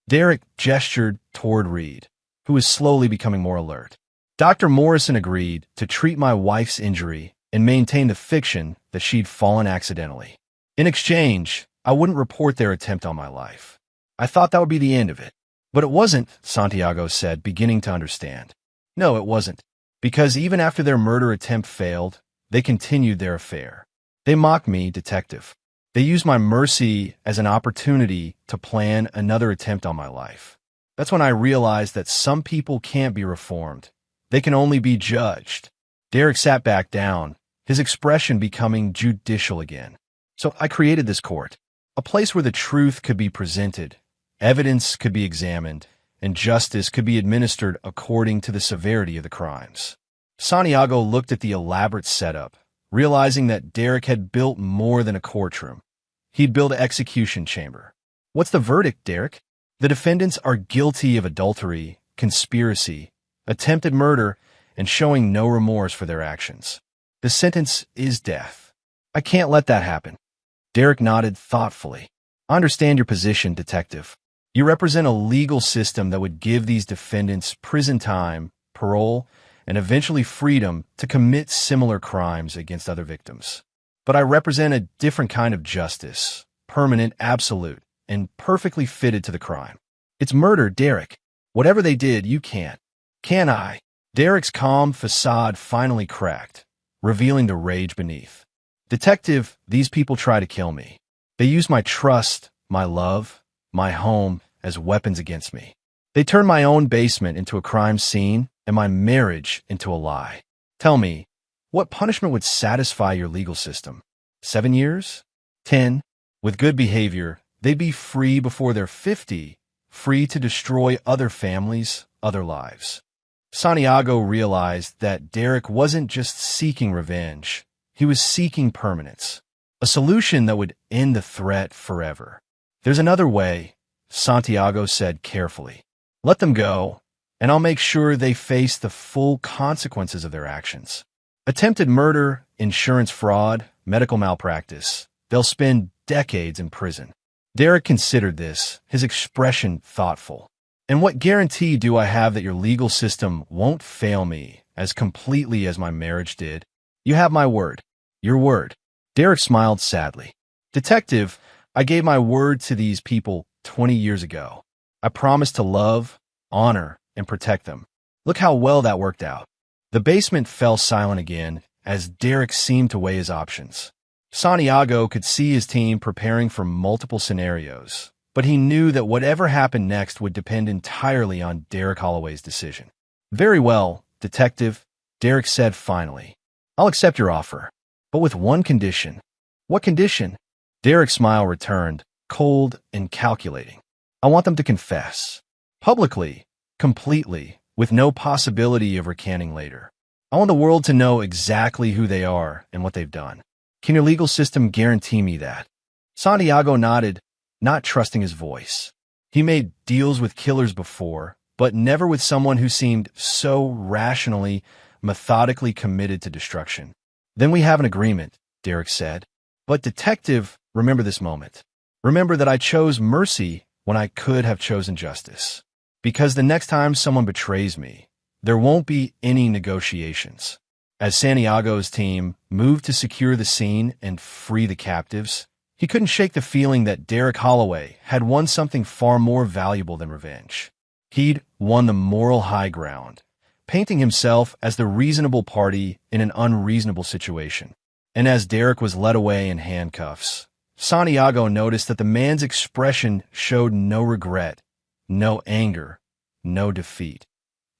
Derek gestured toward Reed, who was slowly becoming more alert. Dr. Morrison agreed to treat my wife's injury and maintain the fiction that she'd fallen accidentally. In exchange, I wouldn't report their attempt on my life. I thought that would be the end of it. But it wasn't, Santiago said, beginning to understand. No, it wasn't. Because even after their murder attempt failed, they continued their affair. They mocked me, detective. They used my mercy as an opportunity to plan another attempt on my life. That's when I realized that some people can't be reformed. They can only be judged. Derek sat back down, his expression becoming judicial again. So I created this court, a place where the truth could be presented, evidence could be examined, and justice could be administered according to the severity of the crimes. Santiago looked at the elaborate setup, realizing that Derek had built more than a courtroom. He'd built an execution chamber. What's the verdict, Derek? The defendants are guilty of adultery, conspiracy, attempted murder, and showing no remorse for their actions. The sentence is death. I can't let that happen. Derek nodded thoughtfully. I understand your position, detective. You represent a legal system that would give these defendants prison time, parole, and eventually freedom to commit similar crimes against other victims. But I represent a different kind of justice, permanent, absolute, and perfectly fitted to the crime. It's murder, Derek. Whatever they did, you can't. Can I? Derek's calm facade finally cracked, revealing the rage beneath. Detective, these people try to kill me. They use my trust, my love, my home as weapons against me. They turn my own basement into a crime scene and my marriage into a lie. Tell me, what punishment would satisfy your legal system? 7 years? 10? With good behavior, they'd be free before they're 50, free to destroy other families, other lives. Santiago realized that Derek wasn't just seeking revenge. He was seeking permanence, a solution that would end the threat forever. There's another way, Santiago said carefully. Let them go, and I'll make sure they face the full consequences of their actions. Attempted murder, insurance fraud, medical malpractice. They'll spend decades in prison. Derek considered this, his expression thoughtful. And what guarantee do I have that your legal system won't fail me as completely as my marriage did? You have my word. Your word. Derek smiled sadly. Detective, I gave my word to these people 20 years ago. I promised to love, honor, and protect them. Look how well that worked out. The basement fell silent again as Derek seemed to weigh his options. Santiago could see his team preparing for multiple scenarios, but he knew that whatever happened next would depend entirely on Derek Holloway's decision. Very well, detective, Derek said finally. I'll accept your offer, but with one condition. What condition? Derek's smile returned, cold and calculating. I want them to confess. Publicly, completely, with no possibility of recanting later. I want the world to know exactly who they are and what they've done. Can your legal system guarantee me that? Santiago nodded, not trusting his voice. He made deals with killers before, but never with someone who seemed so rationally, methodically committed to destruction. Then we have an agreement, Derek said. But detective, remember this moment. Remember that I chose mercy when I could have chosen justice. Because the next time someone betrays me, there won't be any negotiations. As Santiago's team moved to secure the scene and free the captives, he couldn't shake the feeling that Derek Holloway had won something far more valuable than revenge. He'd won the moral high ground, painting himself as the reasonable party in an unreasonable situation. And as Derek was led away in handcuffs, Santiago noticed that the man's expression showed no regret, no anger, no defeat.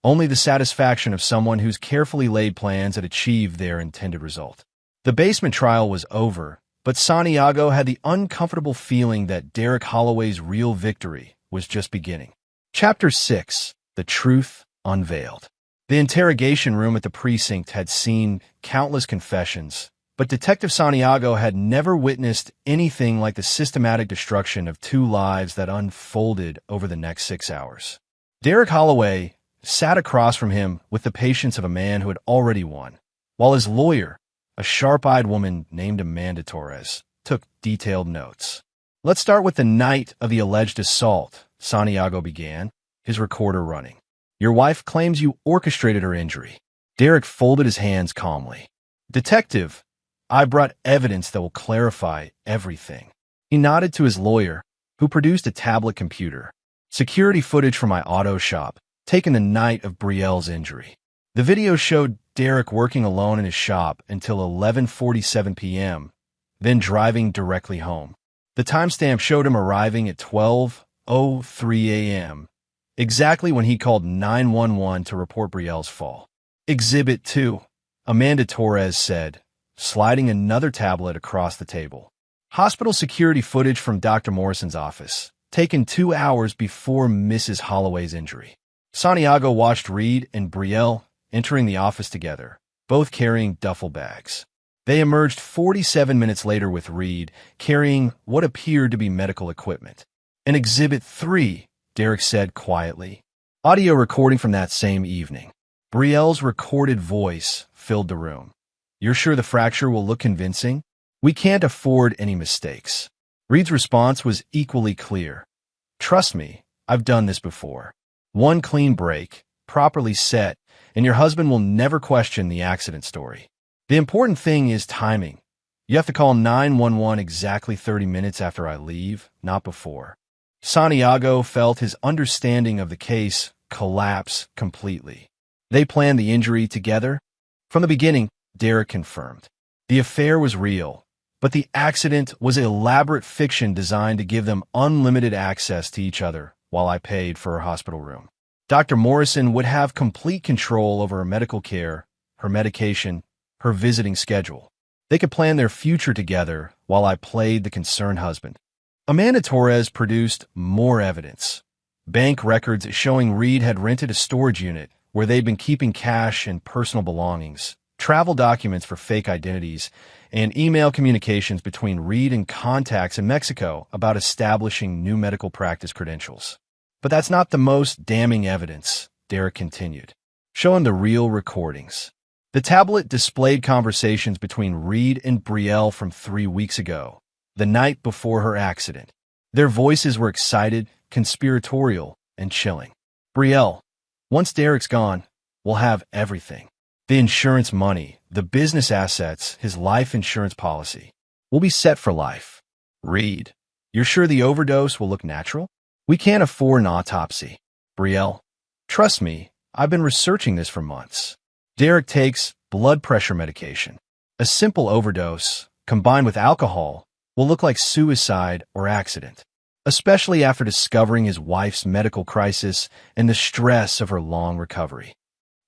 Only the satisfaction of someone whose carefully laid plans had achieved their intended result. The basement trial was over, but Santiago had the uncomfortable feeling that Derek Holloway's real victory was just beginning. Chapter 6. The truth unveiled. The interrogation room at the precinct had seen countless confessions, but Detective Santiago had never witnessed anything like the systematic destruction of two lives that unfolded over the next 6 hours. Derek Holloway sat across from him with the patience of a man who had already won, while his lawyer, a sharp-eyed woman named Amanda Torres, took detailed notes. "Let's start with the night of the alleged assault," Santiago began, his recorder running. "Your wife claims you orchestrated her injury." Derek folded his hands calmly. "Detective, I brought evidence that will clarify everything." He nodded to his lawyer, who produced a tablet computer. "Security footage from my auto shop, taken the night of Brielle's injury." The video showed Derek working alone in his shop until 11:47 p.m., then driving directly home. The timestamp showed him arriving at 12:03 a.m., exactly when he called 911 to report Brielle's fall. "Exhibit 2, Amanda Torres said, sliding another tablet across the table. "Hospital security footage from Dr. Morrison's office, taken 2 hours before Mrs. Holloway's injury." Santiago watched Reed and Brielle entering the office together, both carrying duffel bags. They emerged 47 minutes later with Reed carrying what appeared to be medical equipment. "And Exhibit 3, Derek said quietly. Audio recording from that same evening. Brielle's recorded voice filled the room. "You're sure the fracture will look convincing? We can't afford any mistakes." Reed's response was equally clear. "Trust me, I've done this before. One clean break, properly set, and your husband will never question the accident story. The important thing is timing. You have to call 911 exactly 30 minutes after I leave, not before." Santiago felt his understanding of the case collapse completely. They planned the injury together? From the beginning, Derek confirmed. The affair was real, but the accident was elaborate fiction designed to give them unlimited access to each other while I paid for her hospital room. Dr. Morrison would have complete control over her medical care, her medication, her visiting schedule. They could plan their future together while I played the concerned husband. Amanda Torres produced more evidence. Bank records showing Reed had rented a storage unit where they'd been keeping cash and personal belongings, travel documents for fake identities, and email communications between Reed and contacts in Mexico about establishing new medical practice credentials. "But that's not the most damning evidence," Derek continued, showing the real recordings. The tablet displayed conversations between Reed and Brielle from 3 weeks ago, the night before her accident. Their voices were excited, conspiratorial, and chilling. "Brielle, once Derek's gone, we'll have everything. The insurance money, the business assets, his life insurance policy. We'll be set for life." "Reed, you're sure the overdose will look natural? We can't afford an autopsy." "Brielle, trust me, I've been researching this for months. Derek takes blood pressure medication. A simple overdose, combined with alcohol, will look like suicide or accident, especially after discovering his wife's medical crisis and the stress of her long recovery."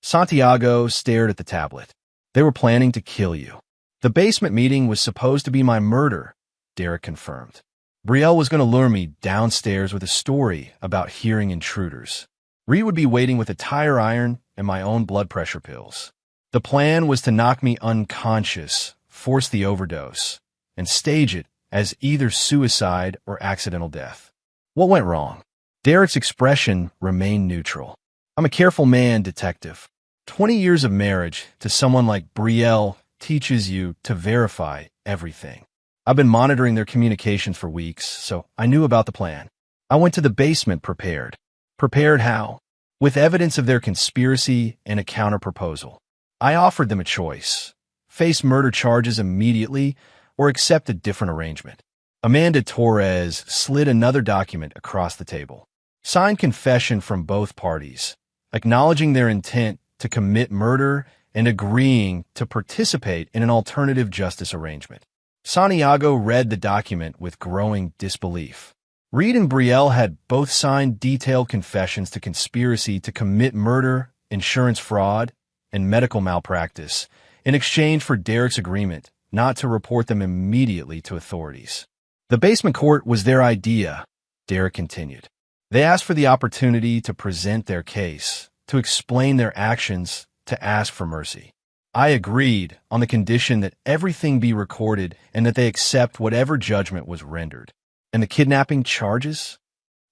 Santiago stared at the tablet. "They were planning to kill you." "The basement meeting was supposed to be my murder," Derek confirmed. "Brielle was going to lure me downstairs with a story about hearing intruders. Reed would be waiting with a tire iron and my own blood pressure pills. The plan was to knock me unconscious, force the overdose, and stage it as either suicide or accidental death." "What went wrong?" Derek's expression remained neutral. "I'm a careful man, detective. 20 years of marriage to someone like Brielle teaches you to verify everything. I've been monitoring their communications for weeks, so I knew about the plan. I went to the basement prepared. Prepared how? With evidence of their conspiracy and a counter-proposal. I offered them a choice: face murder charges immediately or accept a different arrangement." Amanda Torres slid another document across the table. Signed confession from both parties, acknowledging their intent to commit murder and agreeing to participate in an alternative justice arrangement. Santiago read the document with growing disbelief. Reed and Brielle had both signed detailed confessions to conspiracy to commit murder, insurance fraud, and medical malpractice in exchange for Derek's agreement not to report them immediately to authorities. "The basement court was their idea," Derek continued. They asked for the opportunity to present their case, to explain their actions, to ask for mercy. I agreed on the condition that everything be recorded and that they accept whatever judgment was rendered. And the kidnapping charges?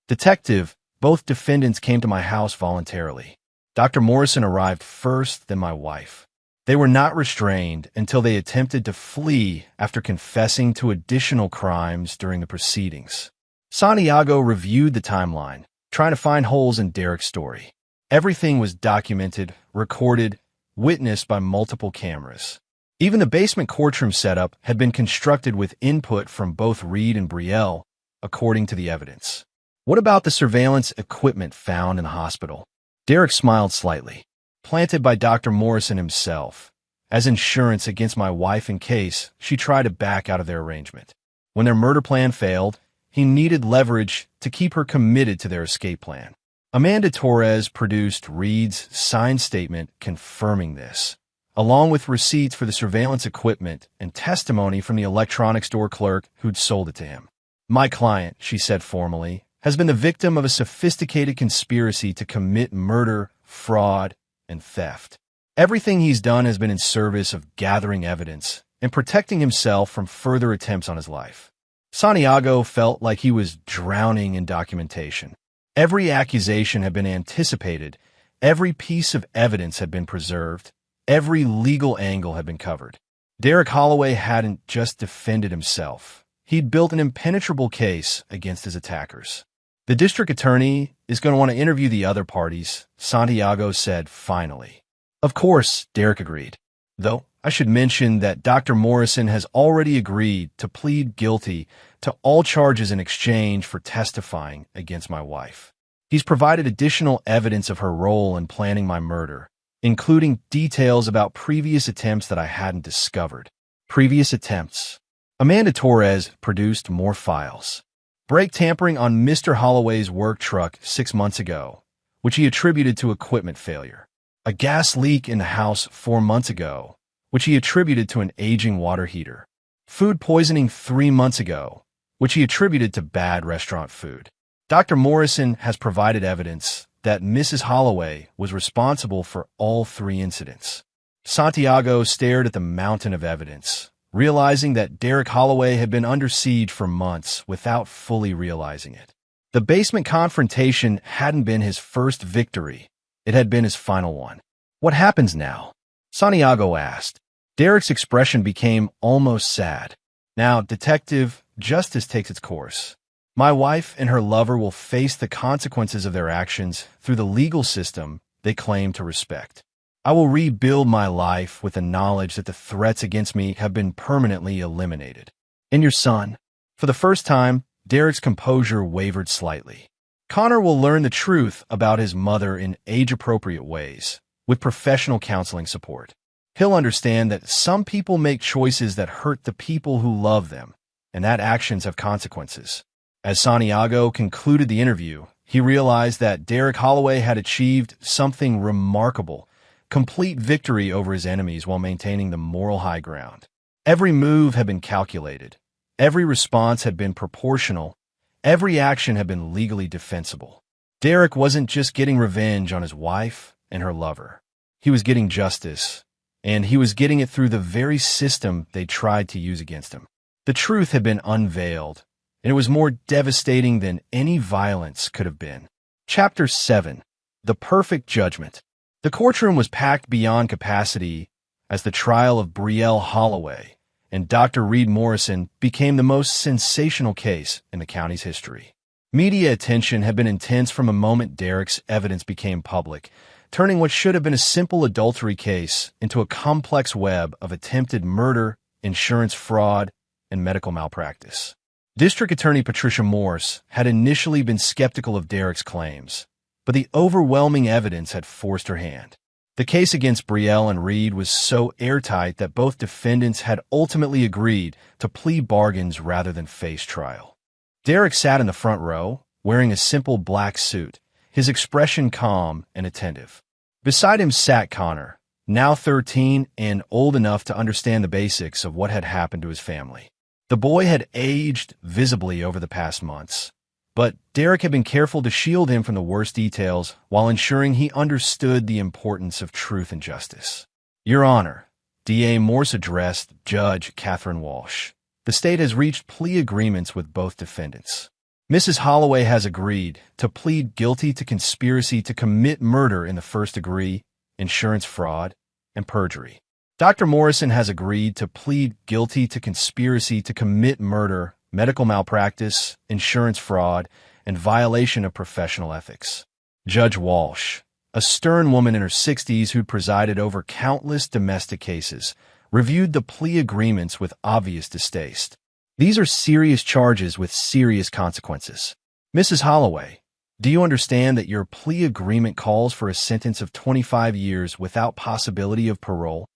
Detective, both defendants came to my house voluntarily. Dr. Morrison arrived first, then my wife. They were not restrained until they attempted to flee after confessing to additional crimes during the proceedings. Santiago reviewed the timeline, trying to find holes in Derek's story. Everything was documented, recorded, witnessed by multiple cameras. Even the basement courtroom setup had been constructed with input from both Reed and Betrayal, according to the evidence. What about the surveillance equipment found in the hospital? Derek smiled slightly. Planted by Dr. Morrison himself, as insurance against my wife in case she tried to back out of their arrangement. When their murder plan failed, he needed leverage to keep her committed to their escape plan. Amanda Torres produced Reed's signed statement confirming this, along with receipts for the surveillance equipment and testimony from the electronics store clerk who'd sold it to him. My client, she said formally, has been the victim of a sophisticated conspiracy to commit murder, fraud, and theft. Everything he's done has been in service of gathering evidence and protecting himself from further attempts on his life. Santiago felt like he was drowning in documentation. Every accusation had been anticipated, every piece of evidence had been preserved, every legal angle had been covered. Derek Holloway hadn't just defended himself. He'd built an impenetrable case against his attackers. The district attorney is going to want to interview the other parties, Santiago said finally. Of course, Derek agreed. Though, I should mention that Dr. Morrison has already agreed to plead guilty to all charges in exchange for testifying against my wife. He's provided additional evidence of her role in planning my murder, including details about previous attempts that I hadn't discovered. Previous attempts. Amanda Torres produced more files. Brake tampering on Mr. Holloway's work truck 6 months ago, which he attributed to equipment failure. A gas leak in the house 4 months ago, which he attributed to an aging water heater. Food poisoning 3 months ago, which he attributed to bad restaurant food. Dr. Morrison has provided evidence that Mrs. Holloway was responsible for all 3 incidents. Santiago stared at the mountain of evidence, realizing that Derek Holloway had been under siege for months without fully realizing it. The basement confrontation hadn't been his first victory. It had been his final one. What happens now? Santiago asked. Derek's expression became almost sad. Now, detective, justice takes its course. My wife and her lover will face the consequences of their actions through the legal system they claim to respect. I will rebuild my life with the knowledge that the threats against me have been permanently eliminated. And your son? For the first time, Derek's composure wavered slightly. Connor will learn the truth about his mother in age-appropriate ways, with professional counseling support. He'll understand that some people make choices that hurt the people who love them, and that actions have consequences. As Santiago concluded the interview, he realized that Derek Holloway had achieved something remarkable, complete victory over his enemies while maintaining the moral high ground. Every move had been calculated. Every response had been proportional. Every action had been legally defensible. Derek wasn't just getting revenge on his wife and her lover. He was getting justice, and he was getting it through the very system they tried to use against him. The truth had been unveiled, and it was more devastating than any violence could have been. Chapter 7. The Perfect Judgment. The courtroom was packed beyond capacity as the trial of Betrayal Holloway and Dr. Reed Morrison became the most sensational case in the county's history. Media attention had been intense from the moment Derek's evidence became public, turning what should have been a simple adultery case into a complex web of attempted murder, insurance fraud, and medical malpractice. District Attorney Patricia Morse had initially been skeptical of Derek's claims, but the overwhelming evidence had forced her hand. The case against Betrayal and Reed was so airtight that both defendants had ultimately agreed to plea bargains rather than face trial. Derek sat in the front row, wearing a simple black suit, his expression calm and attentive. Beside him sat Connor, now 13 and old enough to understand the basics of what had happened to his family. The boy had aged visibly over the past months, But Derek had been careful to shield him from the worst details while ensuring he understood the importance of truth and justice. Your Honor, D.A. Morse addressed Judge Catherine Walsh. The state has reached plea agreements with both defendants. Mrs. Holloway has agreed to plead guilty to conspiracy to commit murder in the first degree, insurance fraud, and perjury. Dr. Morrison has agreed to plead guilty to conspiracy to commit murder, medical malpractice, insurance fraud, and violation of professional ethics. Judge Walsh, a stern woman in her 60s who presided over countless domestic cases, reviewed the plea agreements with obvious distaste. These are serious charges with serious consequences. Mrs. Holloway, do you understand that your plea agreement calls for a sentence of 25 years without possibility of parole?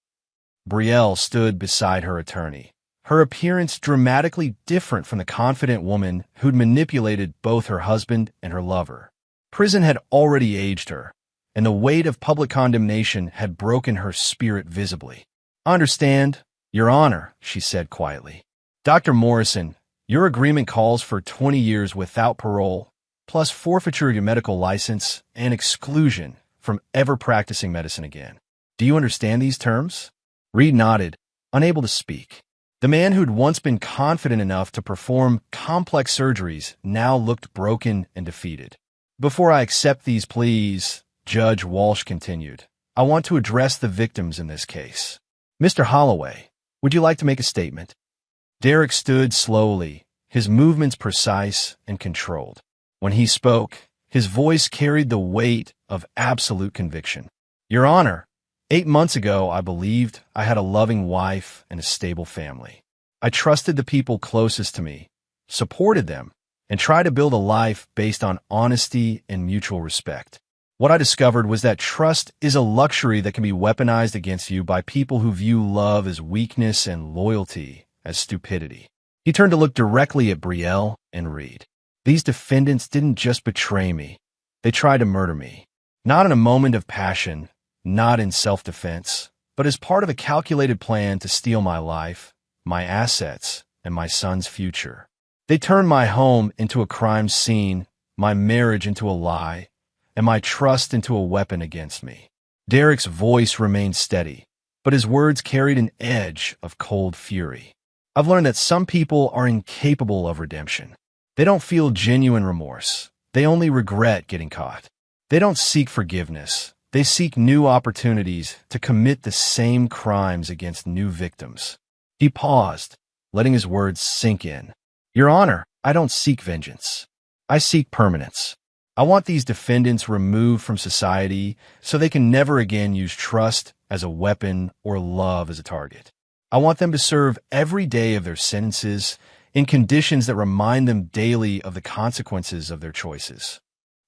Brielle stood beside her attorney, her appearance dramatically different from the confident woman who'd manipulated both her husband and her lover. Prison had already aged her, and the weight of public condemnation had broken her spirit visibly. I understand, Your Honor, she said quietly. Dr. Morrison, your agreement calls for 20 years without parole, plus forfeiture of your medical license and exclusion from ever practicing medicine again. Do you understand these terms? Reed nodded, unable to speak. The man who'd once been confident enough to perform complex surgeries now looked broken and defeated. Before I accept these pleas, Judge Walsh continued, I want to address the victims in this case. Mr. Holloway, would you like to make a statement? Derek stood slowly, his movements precise and controlled. When he spoke, his voice carried the weight of absolute conviction. Your Honor, 8 months ago, I believed I had a loving wife and a stable family. I trusted the people closest to me, supported them, and tried to build a life based on honesty and mutual respect. What I discovered was that trust is a luxury that can be weaponized against you by people who view love as weakness and loyalty as stupidity. He turned to look directly at Brielle and Reed. These defendants didn't just betray me. They tried to murder me. Not in a moment of passion, not in self-defense, but as part of a calculated plan to steal my life, my assets, and my son's future. They turned my home into a crime scene, my marriage into a lie, and my trust into a weapon against me. Derek's voice remained steady, but his words carried an edge of cold fury. I've learned that some people are incapable of redemption. They don't feel genuine remorse. They only regret getting caught. They don't seek forgiveness. They seek new opportunities to commit the same crimes against new victims. He paused, letting his words sink in. Your Honor, I don't seek vengeance. I seek permanence. I want these defendants removed from society so they can never again use trust as a weapon or love as a target. I want them to serve every day of their sentences in conditions that remind them daily of the consequences of their choices.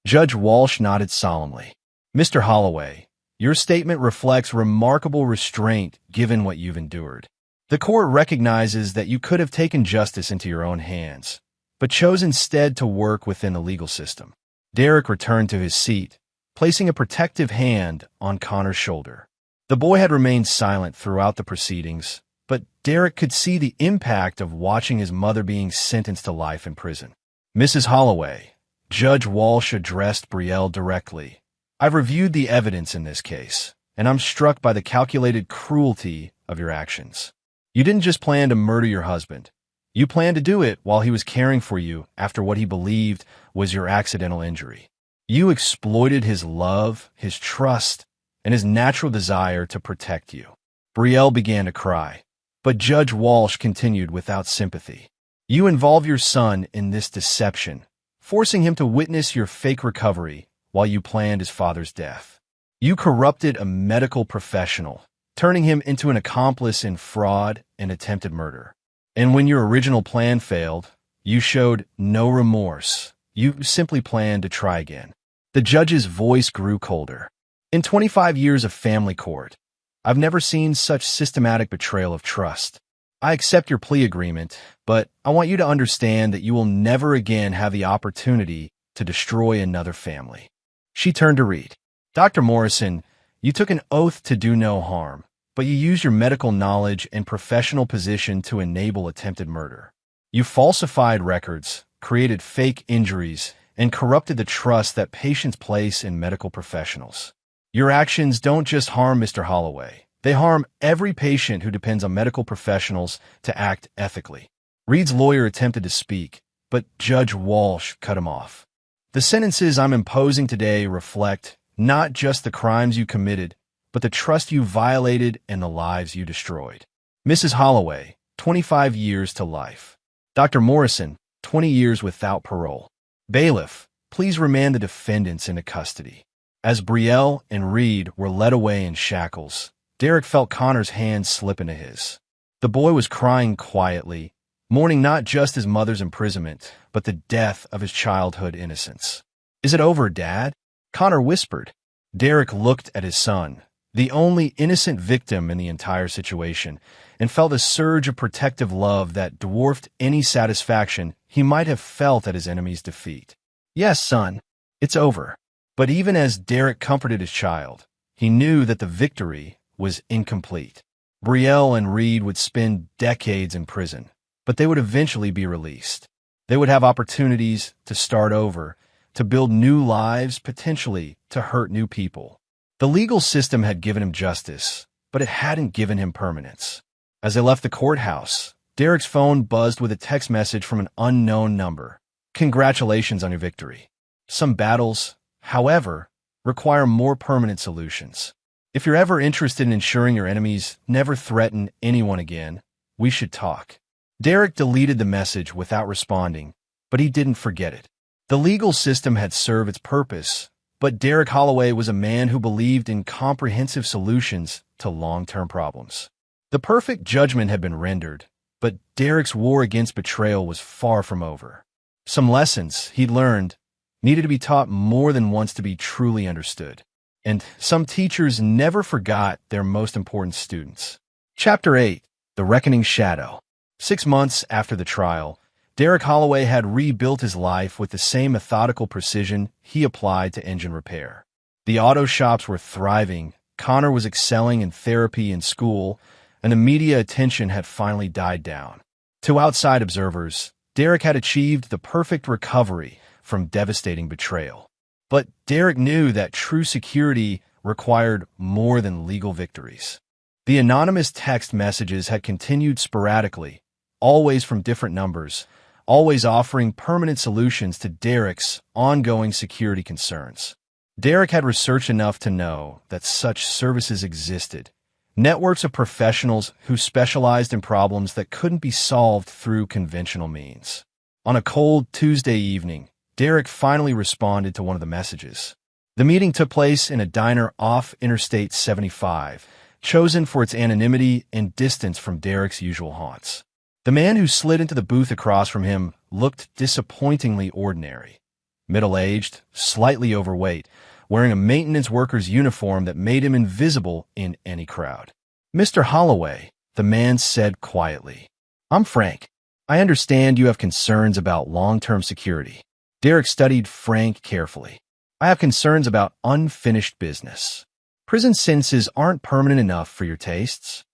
Judge Walsh nodded solemnly. Mr. Holloway, your statement reflects remarkable restraint given what you've endured. The court recognizes that you could have taken justice into your own hands, but chose instead to work within the legal system. Derek returned to his seat, placing a protective hand on Connor's shoulder. The boy had remained silent throughout the proceedings, but Derek could see the impact of watching his mother being sentenced to life in prison. Mrs. Holloway, Judge Walsh addressed Brielle directly. I've reviewed the evidence in this case, and I'm struck by the calculated cruelty of your actions. You didn't just plan to murder your husband. You planned to do it while he was caring for you after what he believed was your accidental injury. You exploited his love, his trust, and his natural desire to protect you. Brielle began to cry, but Judge Walsh continued without sympathy. You involve your son in this deception, forcing him to witness your fake recovery while you planned his father's death. You corrupted a medical professional, turning him into an accomplice in fraud and attempted murder. And when your original plan failed, you showed no remorse. You simply planned to try again. The judge's voice grew colder. In 25 years of family court, I've never seen such systematic betrayal of trust. I accept your plea agreement, but I want you to understand that you will never again have the opportunity to destroy another family. She turned to Reed. Dr. Morrison, you took an oath to do no harm, but you used your medical knowledge and professional position to enable attempted murder. You falsified records, created fake injuries, and corrupted the trust that patients place in medical professionals. Your actions don't just harm Mr. Holloway. They harm every patient who depends on medical professionals to act ethically. Reed's lawyer attempted to speak, but Judge Walsh cut him off. The sentences I'm imposing today reflect not just the crimes you committed, but the trust you violated and the lives you destroyed. Mrs. Holloway, 25 years to life. Dr. Morrison, 20 years without parole. Bailiff, please remand the defendants into custody. As Brielle and Reed were led away in shackles, Derek felt Connor's hand slip into his. The boy was crying quietly, mourning not just his mother's imprisonment, but the death of his childhood innocence. "Is it over, Dad?" Connor whispered. Derek looked at his son, the only innocent victim in the entire situation, and felt a surge of protective love that dwarfed any satisfaction he might have felt at his enemy's defeat. "Yes, son, it's over." But even as Derek comforted his child, he knew that the victory was incomplete. Brielle and Reed would spend decades in prison, but they would eventually be released. They would have opportunities to start over, to build new lives, potentially to hurt new people. The legal system had given him justice, but it hadn't given him permanence. As they left the courthouse, Derek's phone buzzed with a text message from an unknown number. "Congratulations on your victory. Some battles, however, require more permanent solutions. If you're ever interested in ensuring your enemies never threaten anyone again, we should talk." Derek deleted the message without responding, but he didn't forget it. The legal system had served its purpose, but Derek Holloway was a man who believed in comprehensive solutions to long-term problems. The perfect judgment had been rendered, but Derek's war against betrayal was far from over. Some lessons he'd learned needed to be taught more than once to be truly understood. And some teachers never forgot their most important students. Chapter 8, The Reckoning Shadow. 6 months after the trial, Derek Holloway had rebuilt his life with the same methodical precision he applied to engine repair. The auto shops were thriving, Connor was excelling in therapy and school, and the media attention had finally died down. To outside observers, Derek had achieved the perfect recovery from devastating betrayal. But Derek knew that true security required more than legal victories. The anonymous text messages had continued sporadically, always from different numbers, always offering permanent solutions to Derek's ongoing security concerns. Derek had researched enough to know that such services existed, networks of professionals who specialized in problems that couldn't be solved through conventional means. On a cold Tuesday evening, Derek finally responded to one of the messages. The meeting took place in a diner off Interstate 75, chosen for its anonymity and distance from Derek's usual haunts. The man who slid into the booth across from him looked disappointingly ordinary. Middle-aged, slightly overweight, wearing a maintenance worker's uniform that made him invisible in any crowd. "Mr. Holloway," the man said quietly. "I'm Frank. I understand you have concerns about long-term security." Derek studied Frank carefully. "I have concerns about unfinished business. Prison sentences aren't permanent enough for your tastes.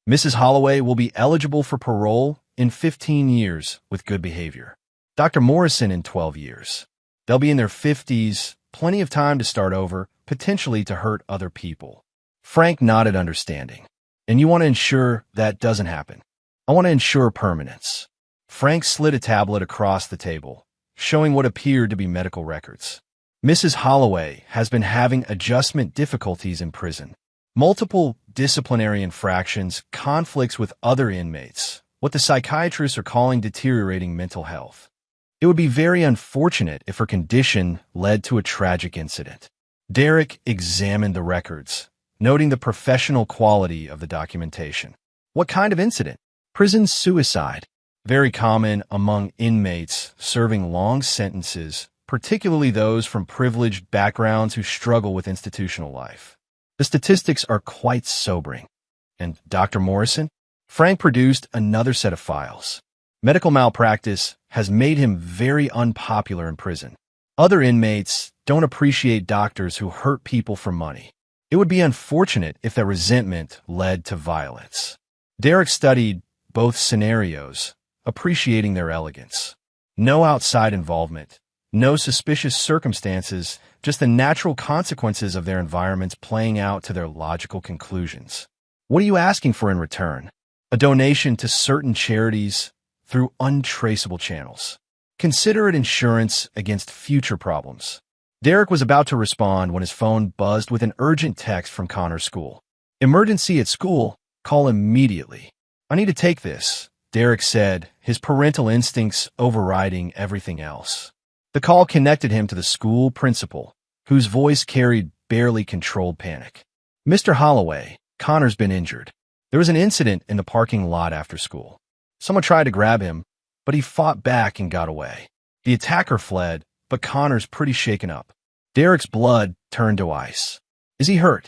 Mrs. Holloway will be eligible for parole in 15 years with good behavior. Dr. Morrison in 12 years. They'll be in their 50s, plenty of time to start over, potentially to hurt other people." Frank nodded understanding. "And you want to ensure that doesn't happen?" "I want to ensure permanence." Frank slid a tablet across the table, showing what appeared to be medical records. "Mrs. Holloway has been having adjustment difficulties in prison. Multiple disciplinary infractions, conflicts with other inmates, what the psychiatrists are calling deteriorating mental health. It would be very unfortunate if her condition led to a tragic incident." Derek examined the records, noting the professional quality of the documentation. "What kind of incident?" "Prison suicide. Very common among inmates serving long sentences, particularly those from privileged backgrounds who struggle with institutional life. The statistics are quite sobering." "And Dr. Morrison?" Frank produced another set of files. "Medical malpractice has made him very unpopular in prison. Other inmates don't appreciate doctors who hurt people for money. It would be unfortunate if that resentment led to violence." Derek studied both scenarios, appreciating their elegance. No outside involvement, no suspicious circumstances, just the natural consequences of their environments playing out to their logical conclusions. What are you asking for in return? A donation to certain charities through untraceable channels. Consider it insurance against future problems. Derek was about to respond when his phone buzzed with an urgent text from Connor's school. Emergency at school. Call immediately. I need to take this, Derek said, his parental instincts overriding everything else. The call connected him to the school principal, whose voice carried barely controlled panic. Mr. Holloway, Connor's been injured. There was an incident in the parking lot after school. Someone tried to grab him, but he fought back and got away. The attacker fled, but Connor's pretty shaken up. Derek's blood turned to ice. Is he hurt?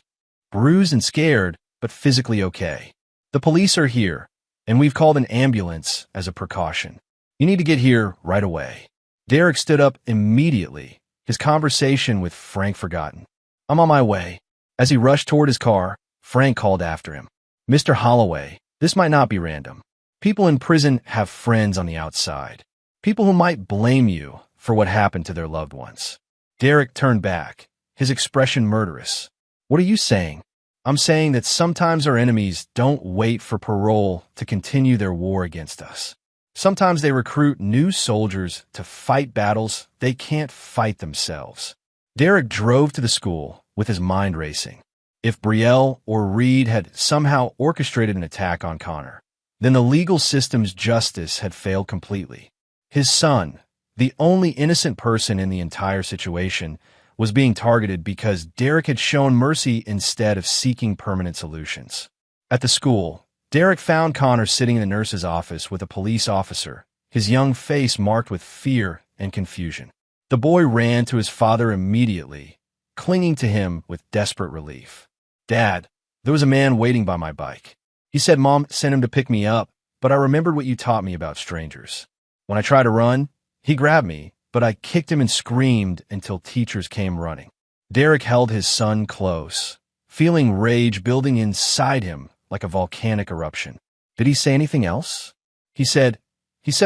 Bruised and scared, but physically okay. The police are here, and we've called an ambulance as a precaution. You need to get here right away. Derek stood up immediately, his conversation with Frank forgotten. I'm on my way. As he rushed toward his car, Frank called after him. Mr. Holloway, this might not be random. People in prison have friends on the outside. People who might blame you for what happened to their loved ones. Derek turned back, his expression murderous. What are you saying? I'm saying that sometimes our enemies don't wait for parole to continue their war against us. Sometimes they recruit new soldiers to fight battles they can't fight themselves. Derek drove to the school with his mind racing. If Brielle or Reed had somehow orchestrated an attack on Connor, then the legal system's justice had failed completely. His son, the only innocent person in the entire situation, was being targeted because Derek had shown mercy instead of seeking permanent solutions. At the school, Derek found Connor sitting in the nurse's office with a police officer, his young face marked with fear and confusion. The boy ran to his father immediately, clinging to him with desperate relief. Dad, there was a man waiting by my bike. He said Mom sent him to pick me up, but I remembered what you taught me about strangers. When I tried to run, he grabbed me, but I kicked him and screamed until teachers came running. Derek held his son close, feeling rage building inside him like a volcanic eruption. Did he say anything else? He said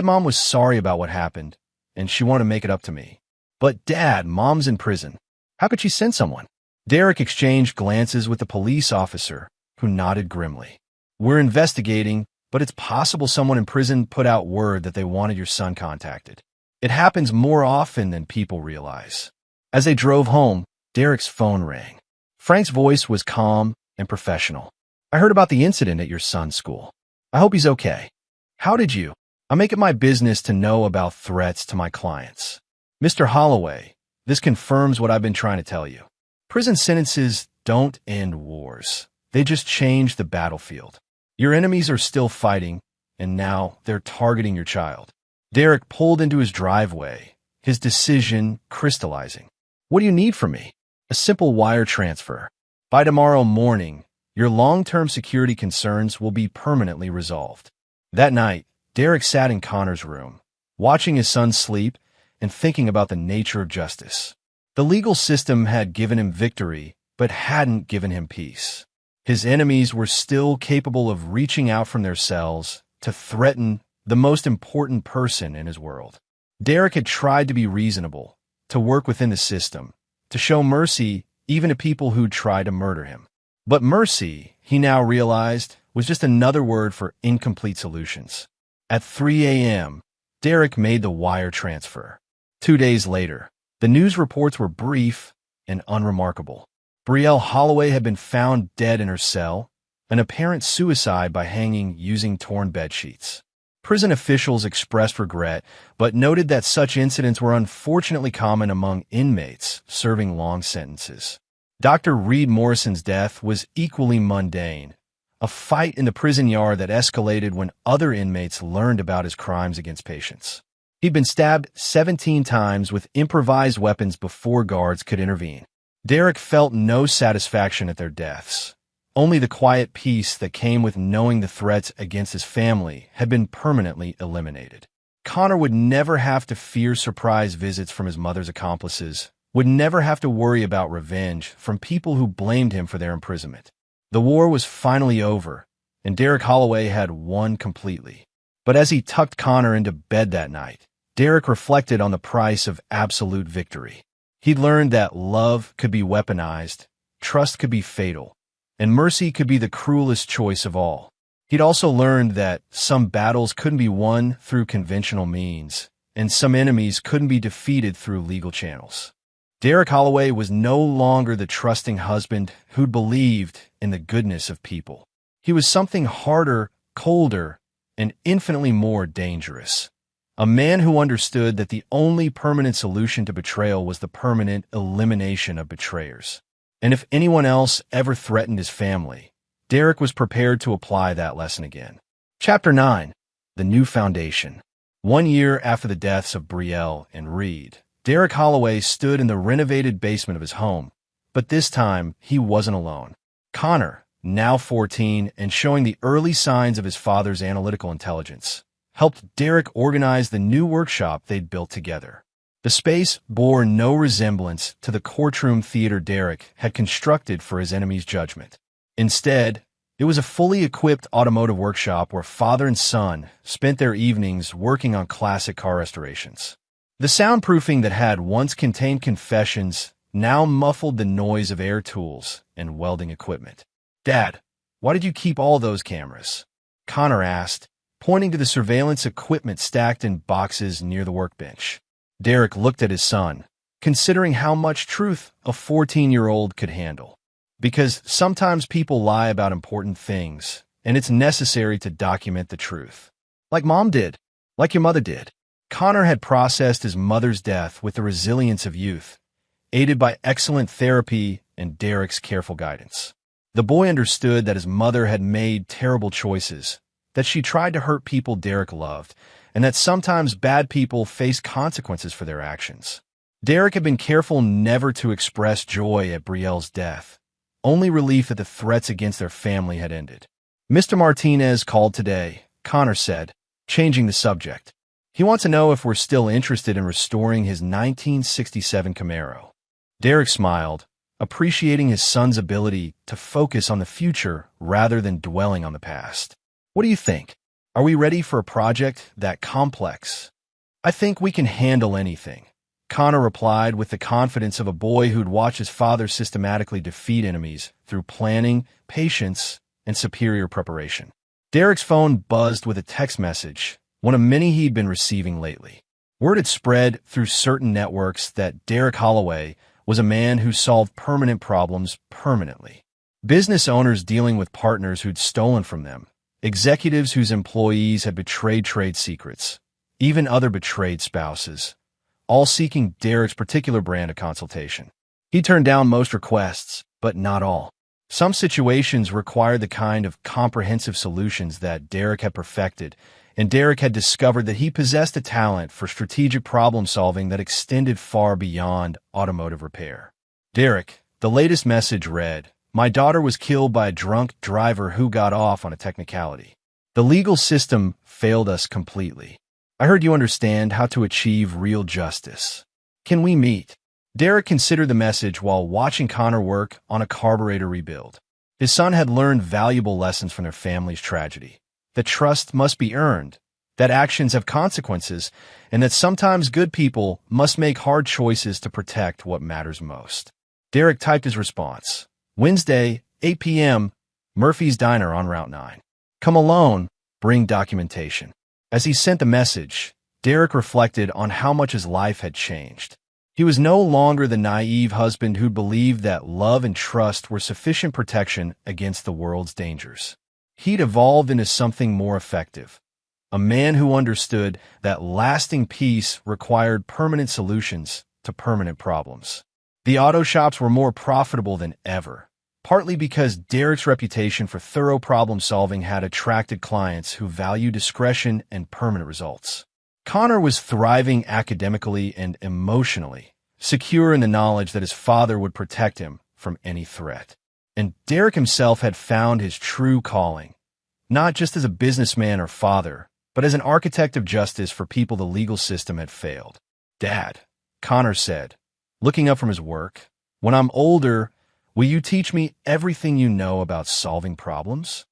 Mom was sorry about what happened, and she wanted to make it up to me. But Dad, Mom's in prison. How could she send someone? Derek exchanged glances with the police officer, who nodded grimly. We're investigating, but it's possible someone in prison put out word that they wanted your son contacted. It happens more often than people realize. As they drove home, Derek's phone rang. Frank's voice was calm and professional. I heard about the incident at your son's school. I hope he's okay. How did you? I make it my business to know about threats to my clients. Mr. Holloway, this confirms what I've been trying to tell you. Prison sentences don't end wars. They just change the battlefield. Your enemies are still fighting, and now they're targeting your child. Derek pulled into his driveway, his decision crystallizing. What do you need from me? A simple wire transfer. By tomorrow morning, your long-term security concerns will be permanently resolved. That night, Derek sat in Connor's room, watching his son sleep and thinking about the nature of justice. The legal system had given him victory, but hadn't given him peace. His enemies were still capable of reaching out from their cells to threaten the most important person in his world. Derek had tried to be reasonable, to work within the system, to show mercy even to people who'd tried to murder him. But mercy, he now realized, was just another word for incomplete solutions. At 3 a.m., Derek made the wire transfer. 2 days later, the news reports were brief and unremarkable. Brielle Holloway had been found dead in her cell, an apparent suicide by hanging using torn bedsheets. Prison officials expressed regret, but noted that such incidents were unfortunately common among inmates serving long sentences. Dr. Reed Morrison's death was equally mundane, a fight in the prison yard that escalated when other inmates learned about his crimes against patients. He'd been stabbed 17 times with improvised weapons before guards could intervene. Derek felt no satisfaction at their deaths. Only the quiet peace that came with knowing the threats against his family had been permanently eliminated. Connor would never have to fear surprise visits from his mother's accomplices, would never have to worry about revenge from people who blamed him for their imprisonment. The war was finally over, and Derek Holloway had won completely. But as he tucked Connor into bed that night, Derek reflected on the price of absolute victory. He'd learned that love could be weaponized, trust could be fatal, and mercy could be the cruelest choice of all. He'd also learned that some battles couldn't be won through conventional means, and some enemies couldn't be defeated through legal channels. Derek Holloway was no longer the trusting husband who'd believed in the goodness of people. He was something harder, colder, and infinitely more dangerous. A man who understood that the only permanent solution to betrayal was the permanent elimination of betrayers. And if anyone else ever threatened his family, Derek was prepared to apply that lesson again. Chapter 9. The New Foundation. 1 year after the deaths of Brielle and Reed, Derek Holloway stood in the renovated basement of his home, but this time he wasn't alone. Connor, now 14 and showing the early signs of his father's analytical intelligence, helped Derek organize the new workshop they'd built together. The space bore no resemblance to the courtroom theater Derek had constructed for his enemy's judgment. Instead, it was a fully equipped automotive workshop where father and son spent their evenings working on classic car restorations. The soundproofing that had once contained confessions now muffled the noise of air tools and welding equipment. "Dad, why did you keep all those cameras?" Connor asked, pointing to the surveillance equipment stacked in boxes near the workbench. Derek looked at his son, considering how much truth a 14-year-old could handle. "Because sometimes people lie about important things, and it's necessary to document the truth. Like Mom did. Like your mother did." Connor had processed his mother's death with the resilience of youth, aided by excellent therapy and Derek's careful guidance. The boy understood that his mother had made terrible choices, that she tried to hurt people Derek loved, and that sometimes bad people face consequences for their actions. Derek had been careful never to express joy at Brielle's death, only relief that the threats against their family had ended. "Mr. Martinez called today," Connor said, changing the subject. "He wants to know if we're still interested in restoring his 1967 Camaro." Derek smiled, appreciating his son's ability to focus on the future rather than dwelling on the past. "What do you think? Are we ready for a project that complex?" "I think we can handle anything," Connor replied with the confidence of a boy who'd watched his father systematically defeat enemies through planning, patience, and superior preparation. Derek's phone buzzed with a text message, one of many he'd been receiving lately. Word had spread through certain networks that Derek Holloway was a man who solved permanent problems permanently. Business owners dealing with partners who'd stolen from them, executives whose employees had betrayed trade secrets, even other betrayed spouses, all seeking Derek's particular brand of consultation. He turned down most requests, but not all. Some situations required the kind of comprehensive solutions that Derek had perfected, and Derek had discovered that he possessed a talent for strategic problem-solving that extended far beyond automotive repair. "Derek," the latest message read, "My daughter was killed by a drunk driver who got off on a technicality. The legal system failed us completely. I heard you understand how to achieve real justice. Can we meet?" Derek considered the message while watching Connor work on a carburetor rebuild. His son had learned valuable lessons from their family's tragedy. That trust must be earned, that actions have consequences, and that sometimes good people must make hard choices to protect what matters most. Derek typed his response. "Wednesday, 8 p.m., Murphy's Diner on Route 9. Come alone, bring documentation." As he sent the message, Derek reflected on how much his life had changed. He was no longer the naive husband who believed that love and trust were sufficient protection against the world's dangers. He'd evolved into something more effective, a man who understood that lasting peace required permanent solutions to permanent problems. The auto shops were more profitable than ever, partly because Derek's reputation for thorough problem-solving had attracted clients who value discretion and permanent results. Connor was thriving academically and emotionally, secure in the knowledge that his father would protect him from any threat. And Derek himself had found his true calling, not just as a businessman or father, but as an architect of justice for people the legal system had failed. "Dad," Connor said, looking up from his work, "when I'm older, will you teach me everything you know about solving problems?"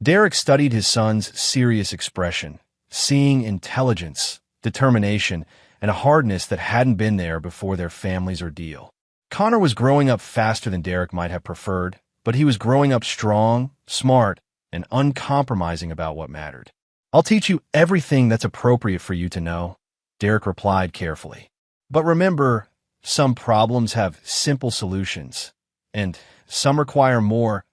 Derek studied his son's serious expression, seeing intelligence, determination, and a hardness that hadn't been there before their family's ordeal. Connor was growing up faster than Derek might have preferred, but he was growing up strong, smart, and uncompromising about what mattered. "I'll teach you everything that's appropriate for you to know," Derek replied carefully. "But remember, some problems have simple solutions, and some require more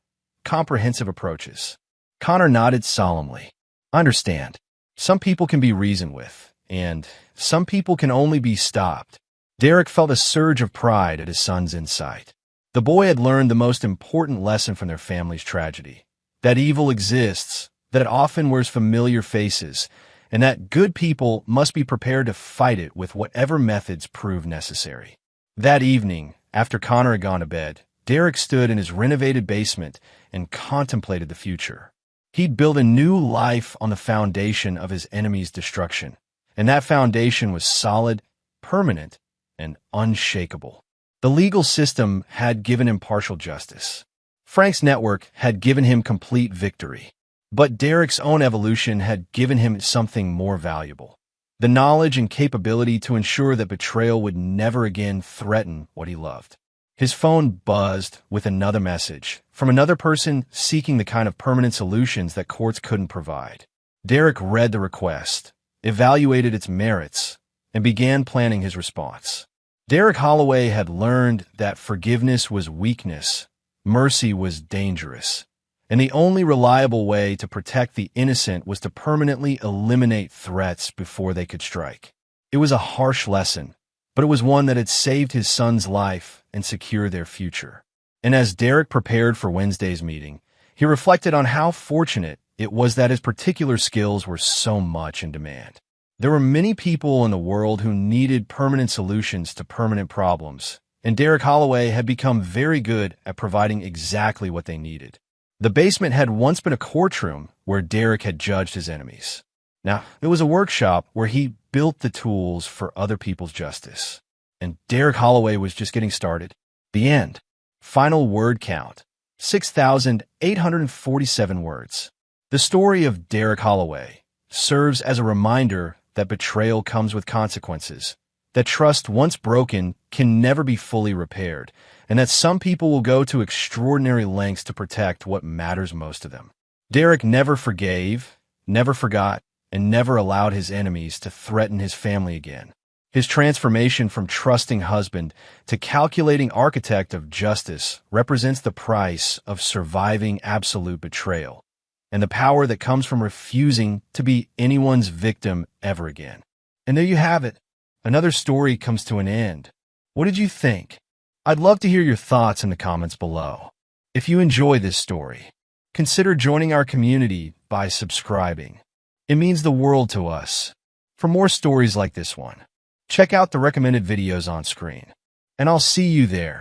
comprehensive approaches." Connor nodded solemnly. "I understand. Some people can be reasoned with, and some people can only be stopped." Derek felt a surge of pride at his son's insight. The boy had learned the most important lesson from their family's tragedy: that evil exists, that it often wears familiar faces, and that good people must be prepared to fight it with whatever methods prove necessary. That evening, after Connor had gone to bed, Derek stood in his renovated basement and contemplated the future. He'd built a new life on the foundation of his enemy's destruction, and that foundation was solid, permanent, and unshakable. The legal system had given him partial justice. Frank's network had given him complete victory. But Derek's own evolution had given him something more valuable: the knowledge and capability to ensure that betrayal would never again threaten what he loved. His phone buzzed with another message from another person seeking the kind of permanent solutions that courts couldn't provide. Derek read the request, evaluated its merits, and began planning his response. Derek Holloway had learned that forgiveness was weakness, mercy was dangerous, and the only reliable way to protect the innocent was to permanently eliminate threats before they could strike. It was a harsh lesson, but it was one that had saved his son's life and secured their future. And as Derek prepared for Wednesday's meeting, he reflected on how fortunate it was that his particular skills were so much in demand. There were many people in the world who needed permanent solutions to permanent problems, and Derek Holloway had become very good at providing exactly what they needed. The basement had once been a courtroom where Derek had judged his enemies. Now, it was a workshop where he built the tools for other people's justice. And Derek Holloway was just getting started. The end. Final word count: 6,847 words. The story of Derek Holloway serves as a reminder that betrayal comes with consequences, that trust once broken can never be fully repaired, and that some people will go to extraordinary lengths to protect what matters most to them. Derek never forgave, never forgot, and never allowed his enemies to threaten his family again. His transformation from trusting husband to calculating architect of justice represents the price of surviving absolute betrayal, and the power that comes from refusing to be anyone's victim ever again. And there you have it. Another story comes to an end. What did you think? I'd love to hear your thoughts in the comments below. If you enjoy this story, consider joining our community by subscribing. It means the world to us. For more stories like this one, check out the recommended videos on screen, and I'll see you there.